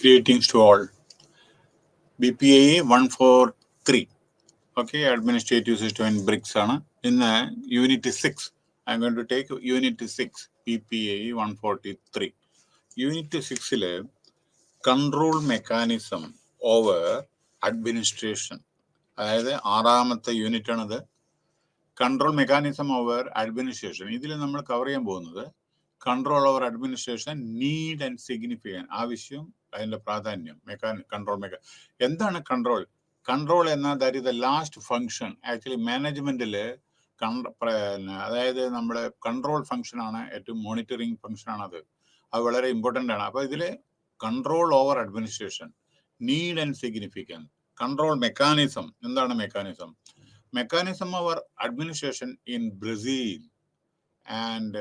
Greetings to all. BPA 143. Okay, Administrative System in BRICS. In Unit 6, I'm going to take Unit 6, BPA 143. Unit 6 control mechanism over administration. അതായത് ആറാമത്തെ unit ആണത്. Control mechanism over administration. ഇതിൽ നമ്മൾ cover ചെയ്യാൻ പോകുന്നത് control over administration, need and significance, ആവശ്യം, അതിന്റെ പ്രാധാന്യം, കൺട്രോൾ എന്താണ് കൺട്രോൾ? കൺട്രോൾ എന്നാൽ that is the last function. Actually മാനേജ്മെന്റിൽ അതായത് നമ്മുടെ കൺട്രോൾ ഫങ്ഷൻ ആണ് ഏറ്റവും മോണിറ്ററിങ് ഫങ്ഷൻ ആണ്. അത് വളരെ ഇമ്പോർട്ടൻ്റ് ആണ്. അപ്പൊ ഇതിൽ control over administration, need and significance, control mechanism. എന്താണ് mechanism? Mechanism over administration in Brazil and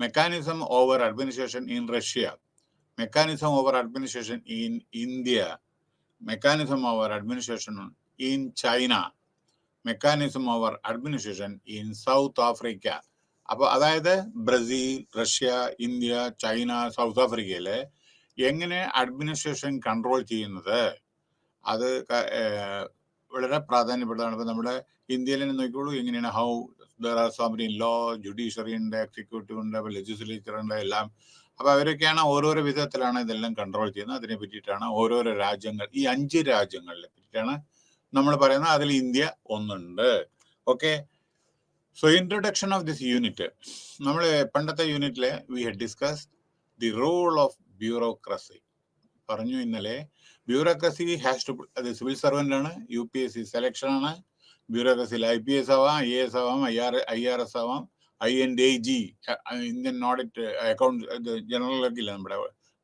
mechanism over administration in Russia, mechanism over administration in India, mechanism over administration in China, mechanism over administration in South Africa. അപ്പോൾ അതായത് Brazil, Russia, India, China, south ആഫ്രിക്കയിലെ എങ്ങനെ administration control ചെയ്യുന്നത് അത് വളരെ പ്രാധാന്യപ്പെട്ടതാണ്. ഇപ്പം നമ്മുടെ ഇന്ത്യയിൽ തന്നെ നോക്കിക്കോളൂ, എങ്ങനെയാണ് how there are so many law, judiciary ഉണ്ട്, എക്സിക്യൂട്ടീവ് ഉണ്ട്, ലെജിസ്ലേച്ചർ ഉണ്ട്, എല്ലാം. അപ്പോൾ അവരൊക്കെയാണ് ഓരോരോ വിധത്തിലാണ് ഇതെല്ലാം കൺട്രോൾ ചെയ്യുന്നത്. അതിനെ പറ്റിയിട്ടാണ് ഓരോരോ രാജ്യങ്ങൾ, ഈ 5 രാജ്യങ്ങളെ പറ്റിയിട്ടാണ് നമ്മൾ പറയുന്നത്. അതിൽ ഇന്ത്യ ഒന്നുണ്ട്. Okay, so introduction of this unit. നമ്മൾ പണ്ടത്തെ യൂണിറ്റിൽ we had discuss the role of bureaucracy. പറഞ്ഞു ഇന്നലെ. ബ്യൂറോക്രസി ഹാസ് ടു, അത് സിവിൽ സർവൻ്റ് ആണ്, UPSC സെലക്ഷൻ ആണ്. ബ്യൂറോക്രസിയിൽ IPS ആവാം, IAS ആവാം, IRS ആവാം, INDAG, ഇന്ത്യൻ ഓഡിറ്റ് അക്കൗണ്ട് ജനറലൊക്കെ ഇല്ല, നമ്മുടെ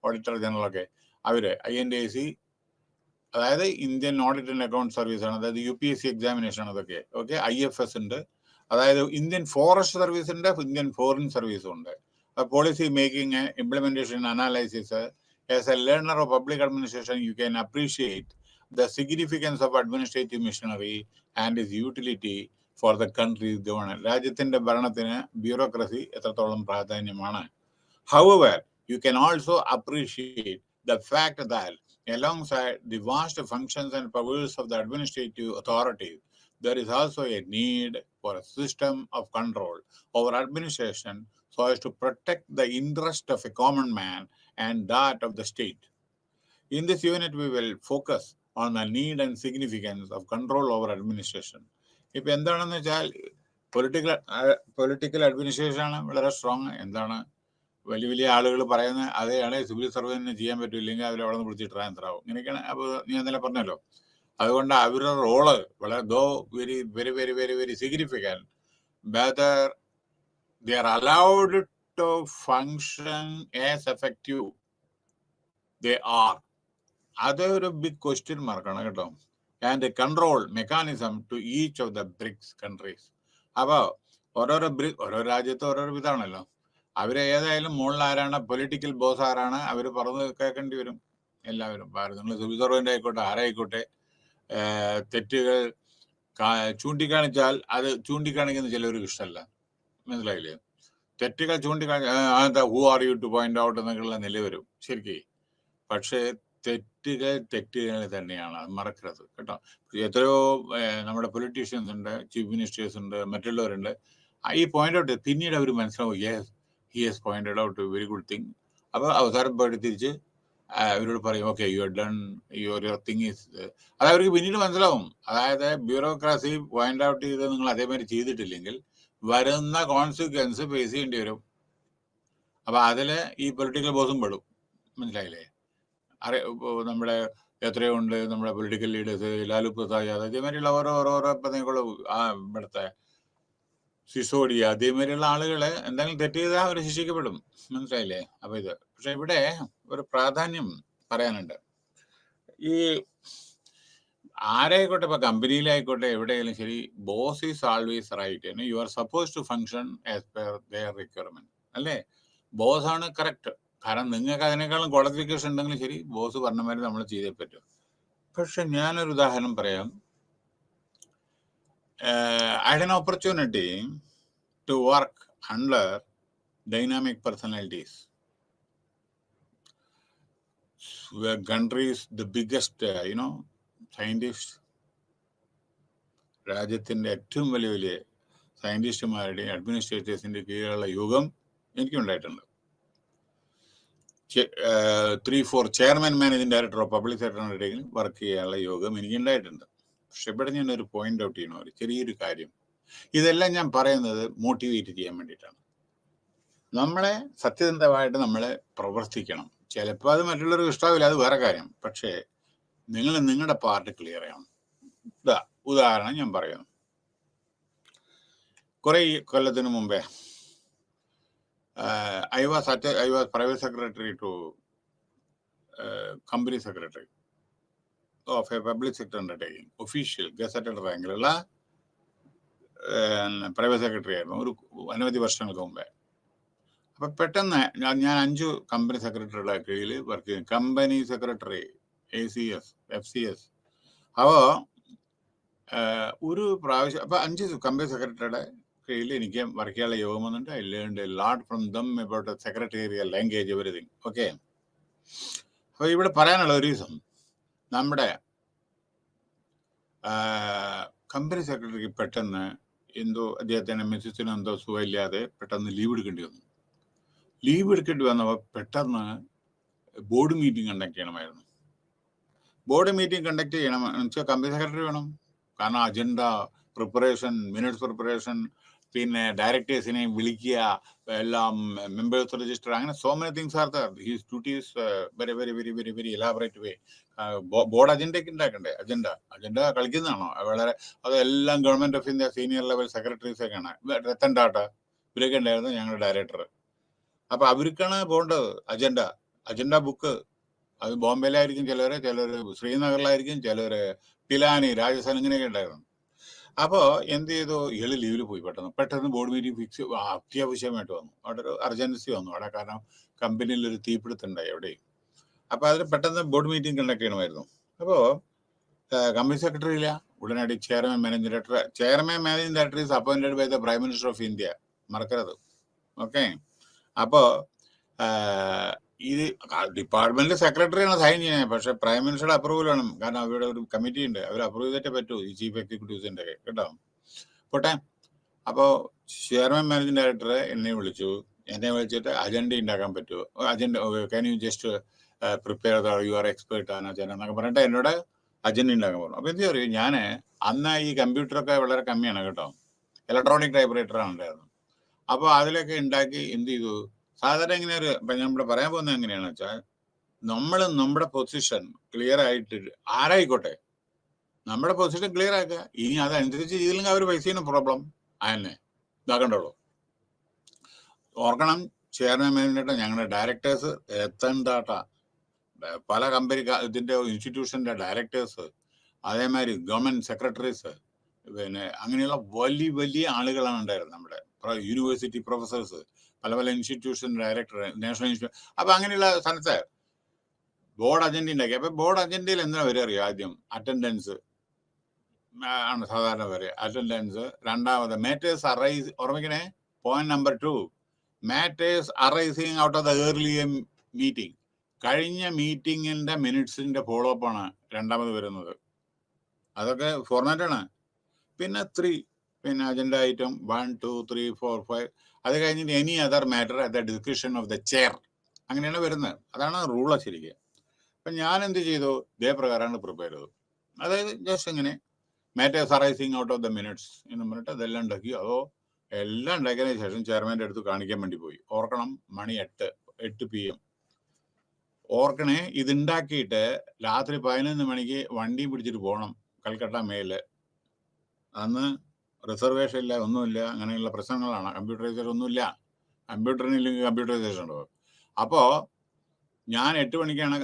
ഓഡിറ്റർ ജനറലൊക്കെ, അവര് INDAC, അതായത് Indian audit and account service ആണ്, അതായത് UPSC എക്സാമിനേഷൻ ആണ് അതൊക്കെ. ഓക്കെ, IFS ഉണ്ട്, അതായത് ഇന്ത്യൻ ഫോറസ്റ്റ് സർവീസ് ഉണ്ട്, ഇന്ത്യൻ ഫോറിൻ സർവീസും ഉണ്ട്. Policy making, implementation, analysis. As a learner of public administration, you can appreciate the significance of administrative machinery and its utility for the country's governance. രാജ്യത്തിന്റെ ഭരണത്തിന് bureaucracy എത്രത്തോളം പ്രാധാന്യമാണ്. However, you can also appreciate the fact that alongside the vast functions and powers of the administrative authorities, there is also a need for a system of control over administration so as to protect the interest of a common man and that of the state. In this unit, we will focus on the need and significance of control over administration. ഇപ്പം എന്താണെന്ന് വെച്ചാൽ political administration ആണ് വളരെ strong. എന്താണ് വലിയ വലിയ ആളുകൾ പറയുന്നത് അതെയാണ് സിവിൽ സർവീസിന് ചെയ്യാൻ പറ്റില്ലെങ്കിൽ അവർ അവിടെ നിന്ന് പിടിച്ചിട്ട് ട്രാൻസ്ഫർ ആവും. ഇങ്ങനെയൊക്കെയാണ്. അപ്പോൾ ഞാൻ ഇന്നലെ പറഞ്ഞല്ലോ, അതുകൊണ്ട് അവരുടെ റോള് വളരെ very very very very very significant. Whether they are allowed to function as effective they are, അതൊരു ബിഗ് ക്വസ്റ്റ്യൻ മാർക്കാണ് കേട്ടോ. And control mechanism to each of the BRICS countries. അപ്പോൾ ഓരോ രാജ്യത്ത് ഓരോ വിധാണല്ലോ. അവരെ ഏതായാലും മുകളിൽ ആരാണ്, പൊളിറ്റിക്കൽ ബോസ് ആരാണ്, അവർ പറഞ്ഞ് കേൾക്കേണ്ടി വരും എല്ലാവരും. നിങ്ങൾ സിവിൽ സർവൻ്റ് ആയിക്കോട്ടെ, ആരായിക്കോട്ടെ, തെറ്റുകൾ ചൂണ്ടിക്കാണിച്ചാൽ അത് ചൂണ്ടിക്കാണിക്കുന്ന ചിലവർക്ക് ഇഷ്ടമല്ല. മനസ്സിലായില്ലേ? തെറ്റുകൾ ചൂണ്ടിക്കാണിച്ച who are you to point out എന്നൊക്കെയുള്ള നില വരും ശരിക്കും. പക്ഷേ തെറ്റുകൾ തന്നെയാണ്, അത് മറക്കരുത് കേട്ടോ. എത്രയോ നമ്മുടെ പൊളിറ്റീഷ്യൻസ് ഉണ്ട്, ചീഫ് മിനിസ്റ്റേഴ്സ് ഉണ്ട്, മറ്റുള്ളവരുണ്ട്. ഈ പോയിന്റ് ഔട്ട് പിന്നീട് അവർ മനസ്സിലാവും, yes he has pointed out very good thing. അപ്പോൾ അവസാനമായിട്ട് തിരിച്ച് അവരോട് പറയും, okay you are done, your thing is. അത് അവർക്ക് പിന്നീട് മനസ്സിലാവും. അതായത് ബ്യൂറോക്രാസി പോയിന്റ് ഔട്ട് ചെയ്ത് നിങ്ങൾ അതേമാതിരി ചെയ്തിട്ടില്ലെങ്കിൽ വരുന്ന കോൺസിക്വൻസ് ഫേസ് ചെയ്യേണ്ടി വരും. അപ്പൊ അതില് ഈ പൊളിറ്റിക്കൽ ബോസും പെടും. മനസ്സിലായില്ലേ? നമ്മുടെ എത്രയോ ഉണ്ട് നമ്മുടെ പൊളിറ്റിക്കൽ ലീഡേഴ്സ്, ലാലു പ്രസാദ് യാദവ്, അതേമാതിരിയുള്ള ഓരോരോ പദങ്ങളും, ഇവിടുത്തെ സിസോഡിയ, അതേമാതിരിയുള്ള ആളുകള് എന്തെങ്കിലും തെറ്റ് ചെയ്താൽ അവർ ശിക്ഷിക്കപ്പെടും. മനസ്സിലായില്ലേ? അപ്പൊ ഇത് പക്ഷെ ഇവിടെ ഒരു പ്രാധാന്യം പറയാനുണ്ട്. ഈ ആരായിക്കോട്ടെ, ഇപ്പൊ കമ്പനിയിലായിക്കോട്ടെ, എവിടെയായാലും ശരി, boss is always right. You are suppose to function as per their requirement. അല്ലേ? ബോസ് ആണ് കറക്റ്റ്. കാരണം നിങ്ങൾക്ക് അതിനേക്കാളും ക്വാളിഫിക്കേഷൻ ഉണ്ടെങ്കിലും ശരി, ബോസ് പറഞ്ഞ മാതിരി നമ്മൾ ചെയ്തേ പറ്റും. പക്ഷെ ഞാനൊരു ഉദാഹരണം പറയാം. I had an opportunity to work under dynamic personalities. country is the biggest, scientist. രാജ്യത്തിൻ്റെ ഏറ്റവും വലിയ വലിയ സയൻറ്റിസ്റ്റുമാരുടെയും അഡ്മിനിസ്ട്രേറ്റേഴ്സിൻ്റെ കീഴിലുള്ള യോഗം എനിക്കുണ്ടായിട്ടുണ്ട്. 3-4 chairman managing director of public സെക്ടറിൻ്റെ വർക്ക് ചെയ്യാനുള്ള യോഗം എനിക്കുണ്ടായിട്ടുണ്ട്. പക്ഷെ ഇവിടെ ഞാനൊരു പോയിന്റ് ഔട്ട് ചെയ്യണം, ഒരു ചെറിയൊരു കാര്യം. ഇതെല്ലാം ഞാൻ പറയുന്നത് മോട്ടിവേറ്റ് ചെയ്യാൻ വേണ്ടിയിട്ടാണ്. നമ്മളെ സത്യസന്ധമായിട്ട് നമ്മളെ പ്രവർത്തിക്കണം. ചിലപ്പോൾ അത് മറ്റുള്ളവർക്ക് ഇഷ്ടാവില്ല, അത് വേറെ കാര്യം. പക്ഷേ നിങ്ങൾ നിങ്ങളുടെ പാർട്ട് ക്ലിയർ ചെയ്യണം. ഉദാഹരണം ഞാൻ പറയുന്നു. കുറെ കൊല്ലത്തിന് മുമ്പേ I was private secretary to company secretary of a public sector undertaking, official gazetted റാങ്കിലുള്ള പ്രൈവറ്റ് സെക്രട്ടറി ആയിരുന്നു ഒരു അനവധി വർഷങ്ങൾക്ക് മുമ്പേ. അപ്പം പെട്ടെന്ന് ഞാൻ 5 കമ്പനി സെക്രട്ടറിയുടെ കീഴിൽ വർക്ക് ചെയ്യും. Company secretary ACS FCS. അപ്പോൾ ഒരു പ്രാവശ്യം അപ്പം 5 കമ്പനി സെക്രട്ടറിയുടെ കീഴിൽ എനിക്ക് വർക്ക് ചെയ്യാനുള്ള യോഗം വന്നിട്ട് I learned a lot from them about the secretarial language, everything. Okay. അപ്പോൾ ഇവിടെ പറയാനുള്ള ഒരു ദിവസം നമ്മുടെ കമ്പനി സെക്രട്ടറിക്ക് പെട്ടെന്ന് എന്തോ അദ്ദേഹത്തിന് മിസ്സിന് എന്തോ സുഖമില്ലാതെ പെട്ടെന്ന് ലീവ് എടുക്കേണ്ടി വന്നു. ലീവ് എടുക്കേണ്ടി വന്നപ്പോൾ പെട്ടെന്ന് ബോർഡ് മീറ്റിംഗ് കണ്ടക്ട് ചെയ്യണമായിരുന്നു. ബോർഡ് മീറ്റിംഗ് കണ്ടക്ട് ചെയ്യണമെന്ന് വെച്ചാൽ കമ്പനി സെക്രട്ടറി വേണം. കാരണം അജണ്ട പ്രിപ്പറേഷൻ, മിനിറ്റ്സ് പ്രിപ്പറേഷൻ, പിന്നെ ഡയറക്ടേഴ്സിനെ വിളിക്കുക, എല്ലാം മെമ്പേഴ്സ് രജിസ്റ്റർ, അങ്ങനെ so many things are there. His duties very very very very very elaborate way. Board അജണ്ടയൊക്കെ ഉണ്ടാക്കണ്ടേ? അജണ്ട കളിക്കുന്നതാണോ? വളരെ അതെല്ലാം government of India senior level സെക്രട്ടറീസൊക്കെയാണ്. രത്തൻ ടാറ്റ ഇവരൊക്കെ ഉണ്ടായിരുന്നു ഞങ്ങളുടെ ഡയറക്ടർ. അപ്പൊ അവർക്കാണ് പോകേണ്ടത് അജണ്ട ബുക്ക്. അത് ബോംബെയിലായിരിക്കും ചിലർ ശ്രീനഗറിലായിരിക്കും, ചിലർ പിലാനി, രാജസ്ഥാൻ, ഇങ്ങനെയൊക്കെ ഉണ്ടായിരുന്നു. അപ്പോൾ എന്ത് ചെയ്തു, ഇയാള് ലീവിൽ പോയി. പെട്ടെന്ന് ബോർഡ് മീറ്റിംഗ് ഫിക്സ് അത്യാവശ്യമായിട്ട് വന്നു. അവിടെ ഒരു അർജൻസി വന്നു അവിടെ, കാരണം കമ്പനിയിൽ ഒരു തീപിടുത്തുണ്ടായി എവിടെയും. അപ്പോൾ അതിൽ പെട്ടെന്ന് ബോർഡ് മീറ്റിംഗ് കണ്ടക്ട് ചെയ്യണമായിരുന്നു. അപ്പോൾ കമ്പനി സെക്രട്ടറി ഇല്ല. ഉടനടി chairman managing director is appointed by the prime minister of India. മറക്കരുത്. ഓക്കെ. അപ്പോൾ ഇത് ഡിപ്പാർട്ട്മെന്റ് സെക്രട്ടറിയാണ് സൈൻ ചെയ്യുന്നത്. പക്ഷെ പ്രൈം മിനിസ്റ്ററുടെ അപ്രൂവൽ വേണം. കാരണം അവരുടെ ഒരു കമ്മിറ്റി ഉണ്ട്, അവർ അപ്രൂവ് ചെയ്തിട്ടേ പറ്റൂ ഈ ചീഫ് എക്സിക്യൂട്ടീവ്സിന്റെ കേട്ടോ. പോട്ടെ. അപ്പോൾ ചെയർമാൻ മാനേജിംഗ് ഡയറക്ടർ എന്നെ വിളിച്ചിട്ട് അജണ്ട ഉണ്ടാക്കാൻ പറ്റുമോ, agenda can you just prepare you are expert ആണ് അജണ്ട എന്നൊക്കെ പറഞ്ഞിട്ട് എന്നോട് അജണ്ട ഉണ്ടാക്കാൻ പറഞ്ഞു. അപ്പോൾ എന്ത് പറയും, ഞാൻ അന്ന് ഈ കമ്പ്യൂട്ടറൊക്കെ വളരെ കമ്മിയാണ് കേട്ടോ, ഇലക്ട്രോണിക് ടൈപ്പ്റൈറ്ററാണ് ഉണ്ടായിരുന്നത്. അപ്പോൾ അതിലൊക്കെ ഉണ്ടാക്കി എന്ത് ചെയ്തു, സാധാരണ എങ്ങനെയൊരു നമ്മുടെ പറയാൻ പോകുന്നത് എങ്ങനെയാണെന്ന് വെച്ചാൽ, നമ്മുടെ പൊസിഷൻ ക്ലിയർ ആയിട്ട് ആരായിക്കോട്ടെ നമ്മുടെ പൊസിഷൻ ക്ലിയർ ആക്കുക. ഇനി അതനുസരിച്ച് ചെയ്തില്ലെങ്കിൽ അവർ പൈസയാണ് പ്രോബ്ലം അതന്നെ ഇതാക്കണ്ടുള്ളൂ. ഓർക്കണം, ചെയർമാൻ മാനേജർ ഞങ്ങളുടെ ഡയറക്ടേഴ്സ് എത്തണ്ടാട്ട പല കമ്പനി ഇതിന്റെ ഇൻസ്റ്റിറ്റ്യൂഷന്റെ ഡയറക്ടേഴ്സ്, അതേമാതിരി ഗവൺമെന്റ് സെക്രട്ടറീസ്, പിന്നെ അങ്ങനെയുള്ള വലിയ വലിയ ആളുകളാണ് ഉണ്ടായിരുന്നത്. നമ്മുടെ യൂണിവേഴ്സിറ്റി പ്രൊഫസേഴ്സ്, പല ഇൻസ്റ്റിറ്റ്യൂഷൻ ഡയറക്ടർ, നാഷണൽ ഇൻസ്റ്റിറ്റ്യൂഷൻ. അപ്പൊ അങ്ങനെയുള്ള സ്ഥലത്ത് ബോർഡ് അജണ്ട ഉണ്ടാക്കി. അപ്പൊ ബോർഡ് അജണ്ടയിൽ എന്താ വരെ അറിയാം, ആദ്യം അറ്റൻഡൻസ് ആണ് സാധാരണ വരെ. അറ്റൻഡൻസ്. രണ്ടാമത് മാറ്റേഴ്സ് അറൈസ്, ഓർമ്മിക്കണേ, point number 2, matters arising out of the earlier meeting. കഴിഞ്ഞ മീറ്റിങ്ങിന്റെ മിനിറ്റ്സിന്റെ ഫോളോ അപ്പ് ആണ് രണ്ടാമത് വരുന്നത്. അതൊക്കെ ഫോർമാറ്റാണ്. പിന്നെ 3, പിന്നെ അജണ്ട ഐറ്റം 1, 2, 3, 4, 5. അത് കഴിഞ്ഞിട്ട് any other matter at the description of the chair. അങ്ങനെയാണ് വരുന്നത്. അതാണ് റൂള് ശരിക്കും. അപ്പം ഞാൻ എന്ത് ചെയ്തു, ഇതേ പ്രകാരമാണ് പ്രിപ്പയർ ചെയ്തു. അതായത് ജസ്റ്റ് ഇങ്ങനെ matters arising out of the minutes എന്ന് പറഞ്ഞിട്ട് അതെല്ലാം ഉണ്ടാക്കി. അതോ എല്ലാം ഉണ്ടാക്കിയതിനു ശേഷം ചെയർമാൻ്റെ അടുത്ത് കാണിക്കാൻ വേണ്ടി പോയി. ഓർക്കണം, മണി 8 PM. ഓർക്കണേ, ഇതുണ്ടാക്കിയിട്ട് രാത്രി 11 മണിക്ക് വണ്ടി പിടിച്ചിട്ട് പോകണം കൽക്കട്ട മേല്. അന്ന് റിസർവേഷൻ ഇല്ല, ഒന്നുമില്ല, അങ്ങനെയുള്ള പ്രശ്നങ്ങളാണ്. കമ്പ്യൂട്ടറൈസേഷൻ ഒന്നുമില്ല. കമ്പ്യൂട്ടറിനില്ലെങ്കിൽ കമ്പ്യൂട്ടറൈസേഷൻ ഉണ്ടാവും. അപ്പോൾ ഞാൻ 8 മണിക്കാണ്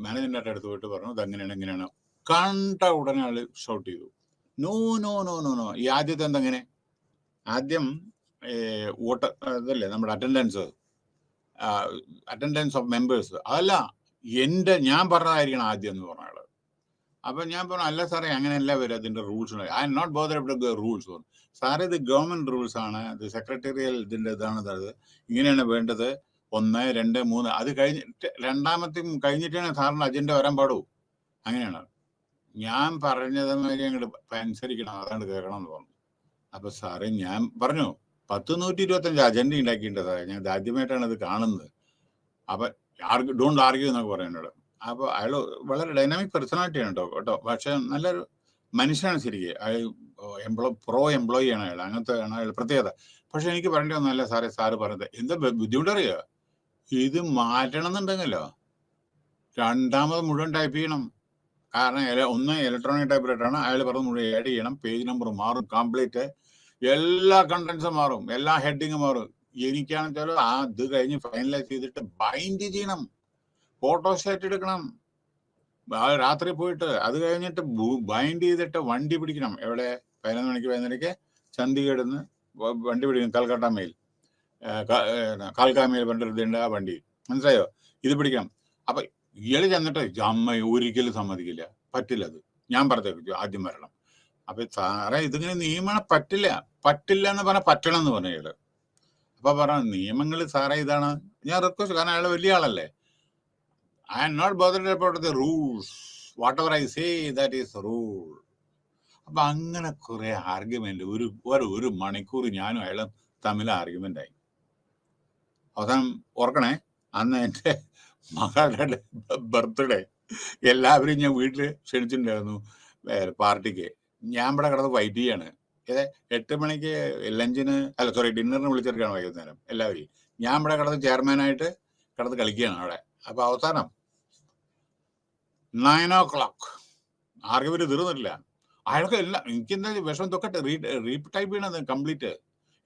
മാനേജിംഗ് ഡയറക്ടർ അടുത്ത് പോയിട്ട് പറഞ്ഞു, ഇതെങ്ങനെയാണ് ഇങ്ങനെയാണ്. കണ്ട ഉടനെ ആള് ഷൗട്ട് ചെയ്തു, no no no no no. ഈ ആദ്യത്തെ എന്തെങ്ങനെ, ആദ്യം ഇതല്ലേ നമ്മുടെ അറ്റൻഡൻസ് ഓഫ് മെമ്പേഴ്സ്, അതല്ല ഞാൻ പറഞ്ഞതായിരിക്കണം ആദ്യം എന്ന് പറഞ്ഞ ആള്. അപ്പൊ ഞാൻ പറഞ്ഞു, അല്ല സാറേ അങ്ങനെയല്ല വരും, അതിന്റെ റൂൾസ് ഉണ്ട്. I'm not bothered with the rules. സാറേ ഇത് ഗവൺമെന്റ് റൂൾസ് ആണ്, ഇത് സെക്രട്ടേറിയൽ ഇതിന്റെ ഇതാണ്, ഇങ്ങനെയാണ് വേണ്ടത്. 1, 2, 3 അത് കഴിഞ്ഞിട്ട് രണ്ടാമത്തെ കഴിഞ്ഞിട്ടാണ് സാറിന് അജണ്ട വരാൻ പാടൂ. അങ്ങനെയാണ്. ഞാൻ പറഞ്ഞത് മാതിരി അങ്ങോട്ട് അനുസരിക്കണം, അതാണ്ട് കേൾക്കണം എന്ന് പറഞ്ഞു. അപ്പൊ സാറേ ഞാൻ പറഞ്ഞു 125 അജണ്ട ഉണ്ടാക്കിയിട്ടതാ, ഞാൻ ആദ്യമായിട്ടാണ് ഇത് കാണുന്നത്. അപ്പൊ ഡോണ്ട് ആർഗ്യൂ എന്നൊക്കെ പറയുന്നത്. അപ്പൊ അയാൾ വളരെ ഡൈനാമിക് പേഴ്സണാലിറ്റിയാണ് കേട്ടോ. പക്ഷെ നല്ലൊരു മനുഷ്യനാണ് ശരിക്കും. പ്രോ എംപ്ലോയി ആണ് അയാൾ, അങ്ങനത്തെ ആണ് അയാൾ പ്രത്യേകത. പക്ഷെ എനിക്ക് പറയേണ്ടി ഒന്നല്ല സാറേ, സാറ് പറഞ്ഞത് എന്താ ബുദ്ധിമുട്ടറിയോ, ഇത് മാറ്റണം എന്നുണ്ടെങ്കിലോ രണ്ടാമത് മുഴുവൻ ടൈപ്പ് ചെയ്യണം. കാരണം ഒന്ന് ഇലക്ട്രോണിക് ടൈപ്പ് റൈറ്ററാണ്, അയാൾ പറഞ്ഞത് മുഴുവൻ ആഡ് ചെയ്യണം, പേജ് നമ്പർ മാറും, കംപ്ലീറ്റ് എല്ലാ കണ്ടന്റ്സും മാറും, എല്ലാ ഹെഡിങ്ങും മാറും. എനിക്കാണെന്ന് വെച്ചാൽ അത് കഴിഞ്ഞ് ഫൈനലൈസ് ചെയ്തിട്ട് ബൈൻഡ് ചെയ്യണം, ഫോട്ടോസ്റ്റാറ്റ് എടുക്കണം, രാത്രി പോയിട്ട് അത് കഴിഞ്ഞിട്ട് ബൈൻഡ് ചെയ്തിട്ട് വണ്ടി പിടിക്കണം. എവിടെ? 11 മണിക്ക് 11 ചണ്ഡീഗഡിൽ നിന്ന് വണ്ടി പിടിക്കണം, കൽക്കട്ട മെയിൽ, കാൽക്കാ മെയിൽ പണ്ടിട്ടുണ്ട് ആ വണ്ടി, മനസ്സിലായോ? ഇത് പിടിക്കണം. അപ്പൊ ഇയാള് ചെന്നിട്ട് അമ്മ ഒരിക്കലും സമ്മതിക്കില്ല, പറ്റില്ല, അത് ഞാൻ പറഞ്ഞേക്കും ആദ്യം വരണം. അപ്പൊ സാറേ ഇതിങ്ങനെ നിയമനം പറ്റില്ല എന്ന് പറഞ്ഞാൽ പറ്റണം എന്ന് പറഞ്ഞു ഇയാള്. അപ്പൊ പറഞ്ഞ നിയമങ്ങൾ സാറേ ഇതാണ്, ഞാൻ റിക്വസ്റ്റ്, കാരണം അയാൾ വലിയ ആളല്ലേ. I am not bothered about the rules. Whatever I say, that is rule. അപ്പൊ അങ്ങനെ കുറെ ആർഗ്യുമെന്റ്, ഒരു മണിക്കൂർ ഞാനും അയാളും തമ്മിൽ ആർഗ്യുമെന്റ് ആയി. അവസാനം ഓർക്കണേ, അന്ന് എൻ്റെ മകളുടെ ബർത്ത്ഡേ, എല്ലാവരും ഞാൻ വീട്ടിൽ ക്ഷണിച്ചിട്ടുണ്ടായിരുന്നു പാർട്ടിക്ക്. ഞാൻ ഇവിടെ കിടന്ന് വൈറ്റ് ചെയ്യാണ്. 8 മണിക്ക് ലഞ്ചിന് ഡിന്നറിന് വിളിച്ചെടുക്കുകയാണ് വൈകുന്നേരം എല്ലാവരെയും. ഞാൻ ഇവിടെ കിടന്ന് ചെയർമാനായിട്ട് കിടന്ന് കളിക്കുകയാണ് അവിടെ. അപ്പൊ അവസാനം 9 o'clock ആർഗ്യുമെന്റ് തീർന്നിട്ടില്ല. അയാൾക്ക് എല്ലാം എനിക്കെന്താ വിഷം തൊക്കട്ടെ, റീടൈപ്പ് ചെയ്യണത് കംപ്ലീറ്റ്.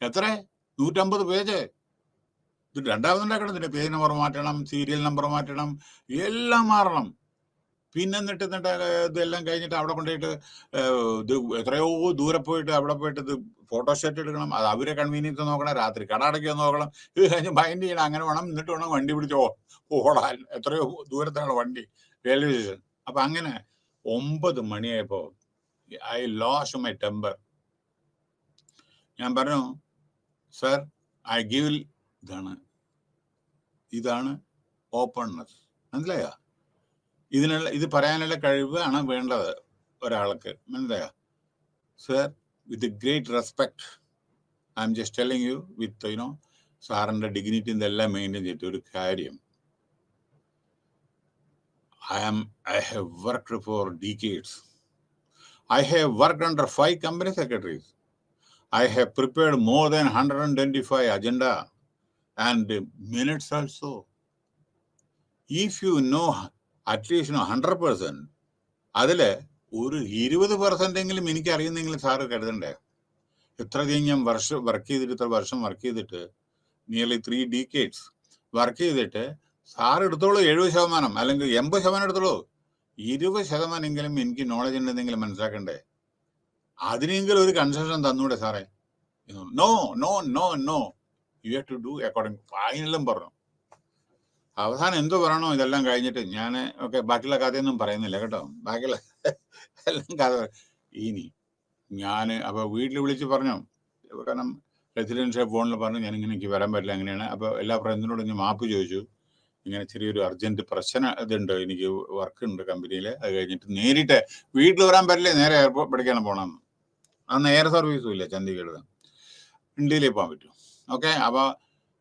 എത്ര? 150 പേജ്. ഇത് രണ്ടാമതുണ്ടാക്കണതിന്റെ പേജ് നമ്പർ മാറ്റണം, സീരിയൽ നമ്പർ മാറ്റണം, എല്ലാം മാറണം. പിന്നെ എന്നിട്ട് ഇതെല്ലാം കഴിഞ്ഞിട്ട് അവിടെ കൊണ്ടുപോയിട്ട് ഇത് എത്രയോ ദൂരെ പോയിട്ട് അവിടെ പോയിട്ട് ഇത് ഫോട്ടോസ്റ്റാറ്റ് എടുക്കണം, അത് അവരെ കൺവീനിയൻസ് നോക്കണം, രാത്രി കട അടയ്ക്കുക നോക്കണം, ഇത് കഴിഞ്ഞ് ബൈൻഡ് ചെയ്യണം. അങ്ങനെ വേണം, എന്നിട്ട് വേണം വണ്ടി പിടിച്ച് ഓടാൻ. എത്രയോ ദൂരത്താണ് വണ്ടി, റെയിൽവേ സ്റ്റേഷൻ. അപ്പൊ അങ്ങനെ 9 മണിയായപ്പോ ഐ ലോസ്റ്റ് മൈ ടെമ്പർ. ഞാൻ പറഞ്ഞു, സർ ഐ ഗിവ്, ഇതാണ് ഓപ്പൺനെസ്, മനസ്സിലായോ? ഇത് പറയാനുള്ള കഴിവ് ആണ് വേണ്ടത് ഒരാൾക്ക്, മനസ്സിലായോ? Sir, with great respect, I am just telling you with സാറിന്റെ ഡിഗ്നിറ്റി ഇതെല്ലാം മെയിൻറ്റെയിൻ ചെയ്തിട്ട് ഒരു കാര്യം. I have worked for decades. I have worked under 5 company secretaries. I have prepared more than 125 agenda and minutes also. If you know at least 100%, അതില് ഒരു 20% എങ്കിലും എനിക്ക് അറിയുന്നെങ്കിലും sir കരുതണ്ടേ? ഇത്രയധികം ഞാൻ ഇത്ര വർഷം വർക്ക് ചെയ്തിട്ട്, നിയർലി 3 decades വർക്ക് ചെയ്തിട്ട്, സാർ എടുത്തോളൂ 70% അല്ലെങ്കിൽ 80% എടുത്തോളൂ, 20% എനിക്ക് നോളജ് ഉണ്ടെന്നെങ്കിലും മനസ്സിലാക്കണ്ടേ? അതിനെങ്കിലും ഒരു കൺസെഷൻ തന്നൂടെ സാറേ? No no no no, you have to do according. ഫൈനലും പറഞ്ഞു. അവസാനം എന്തോ പറയണോ ഇതെല്ലാം കഴിഞ്ഞിട്ട് ഞാൻ ബാക്കിയുള്ള കഥയൊന്നും പറയുന്നില്ല കേട്ടോ, ബാക്കിയുള്ള എല്ലാം കഥ. ഇനി ഞാൻ അപ്പൊ വീട്ടിൽ വിളിച്ച് പറഞ്ഞു, കാരണം റെസിഡൻഷ്യൽ ഫോണിൽ പറഞ്ഞു ഞാനിങ്ങനെ എനിക്ക് വരാൻ പറ്റില്ല, അങ്ങനെയാണ്. അപ്പൊ എല്ലാ ഫ്രണ്ട്സിനോടും ഞാൻ മാപ്പ് ചോദിച്ചു, ഇങ്ങനെ ചെറിയൊരു അർജന്റ് പ്രശ്നം ഇതുണ്ട്, എനിക്ക് വർക്ക് ഉണ്ട് കമ്പനിയിൽ, അത് കഴിഞ്ഞിട്ട് നേരിട്ട് വീട്ടിൽ വരാൻ പറ്റില്ല, നേരെ എയർപോർട്ട് പഠിക്കാൻ പോകണം. അന്ന് എയർ സർവീസും ഇല്ല ചണ്ഡീഗഡ്, ഇന്ത്യയിലേ പോകാൻ പറ്റും. ഓക്കെ, അപ്പൊ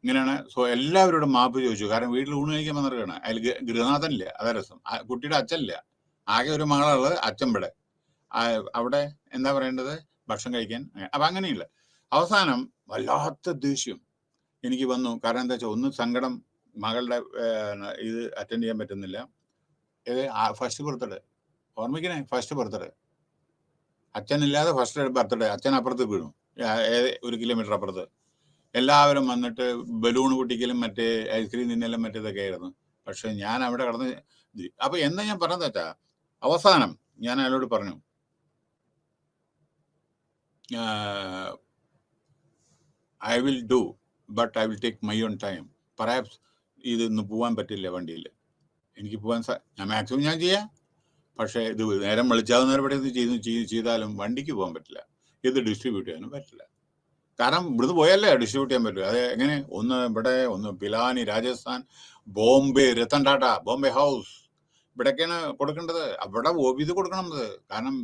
ഇങ്ങനെയാണ്. സോ എല്ലാവരോടും മാപ്പ് ചോദിച്ചു, കാരണം വീട്ടിൽ ഊണ് കഴിക്കാൻ വന്നിട്ടാണ്. അതിൽ ഗൃഹനാഥനില്ല, അതാ രസം. കുട്ടിയുടെ അച്ഛനില്ല, ആകെ ഒരു മകളുള്ളത്, അച്ഛൻ ഇവിടെ. അവിടെ എന്താ പറയേണ്ടത്, ഭക്ഷണം കഴിക്കാൻ. അപ്പൊ അങ്ങനെയില്ല. അവസാനം വല്ലാത്ത ദേഷ്യം എനിക്ക് വന്നു. കാരണം എന്താ വെച്ചാൽ, ഒന്ന് സങ്കടം, മകളുടെ ഇത് അറ്റൻഡ് ചെയ്യാൻ പറ്റുന്നില്ല. ഫസ്റ്റ് ബർത്ത്ഡേ ഓർമ്മിക്കണേ, ഫസ്റ്റ് ബർത്ത്ഡേ, അച്ഛനില്ലാതെ ഫസ്റ്റ് ബർത്ത്ഡേ. അച്ഛൻ അപ്പുറത്ത് വീണു, 1 കിലോമീറ്റർ അപ്പുറത്ത്. എല്ലാവരും വന്നിട്ട് ബലൂൺ പൊട്ടിക്കലും മറ്റേ ഐസ്ക്രീം തിന്നലും മറ്റേതൊക്കെ ആയിരുന്നു. പക്ഷെ ഞാൻ അവിടെ കടന്ന്. അപ്പൊ എന്താ ഞാൻ പറഞ്ഞത് വെച്ചാ, അവസാനം ഞാൻ അയാളോട് പറഞ്ഞു, I will do, but I will take my own time. Perhaps ഇതൊന്ന് പോകാൻ പറ്റില്ല വണ്ടിയിൽ, എനിക്ക് പോകാൻ ഞാൻ മാക്സിമം ഞാൻ ചെയ്യാം. പക്ഷേ ഇത് നേരം വെളിച്ചാവുന്നവരെ ചെയ്താലും വണ്ടിക്ക് പോകാൻ പറ്റില്ല, ഇത് ഡിസ്ട്രിബ്യൂട്ട് ചെയ്യാനും പറ്റില്ല. കാരണം ഇവിടുന്ന് പോയല്ലേ ഡിസ്ട്രിബ്യൂട്ട് ചെയ്യാൻ പറ്റൂ. അത് എങ്ങനെ? ഒന്ന് ഇവിടെ, ഒന്ന് പിലാനി രാജസ്ഥാൻ, ബോംബെ രത്തൻ ടാറ്റ, ബോംബെ ഹൗസ്, ഇവിടെയൊക്കെയാണ് കൊടുക്കേണ്ടത്. അവിടെ ഓഫീസ് കൊടുക്കണത്. കാരണം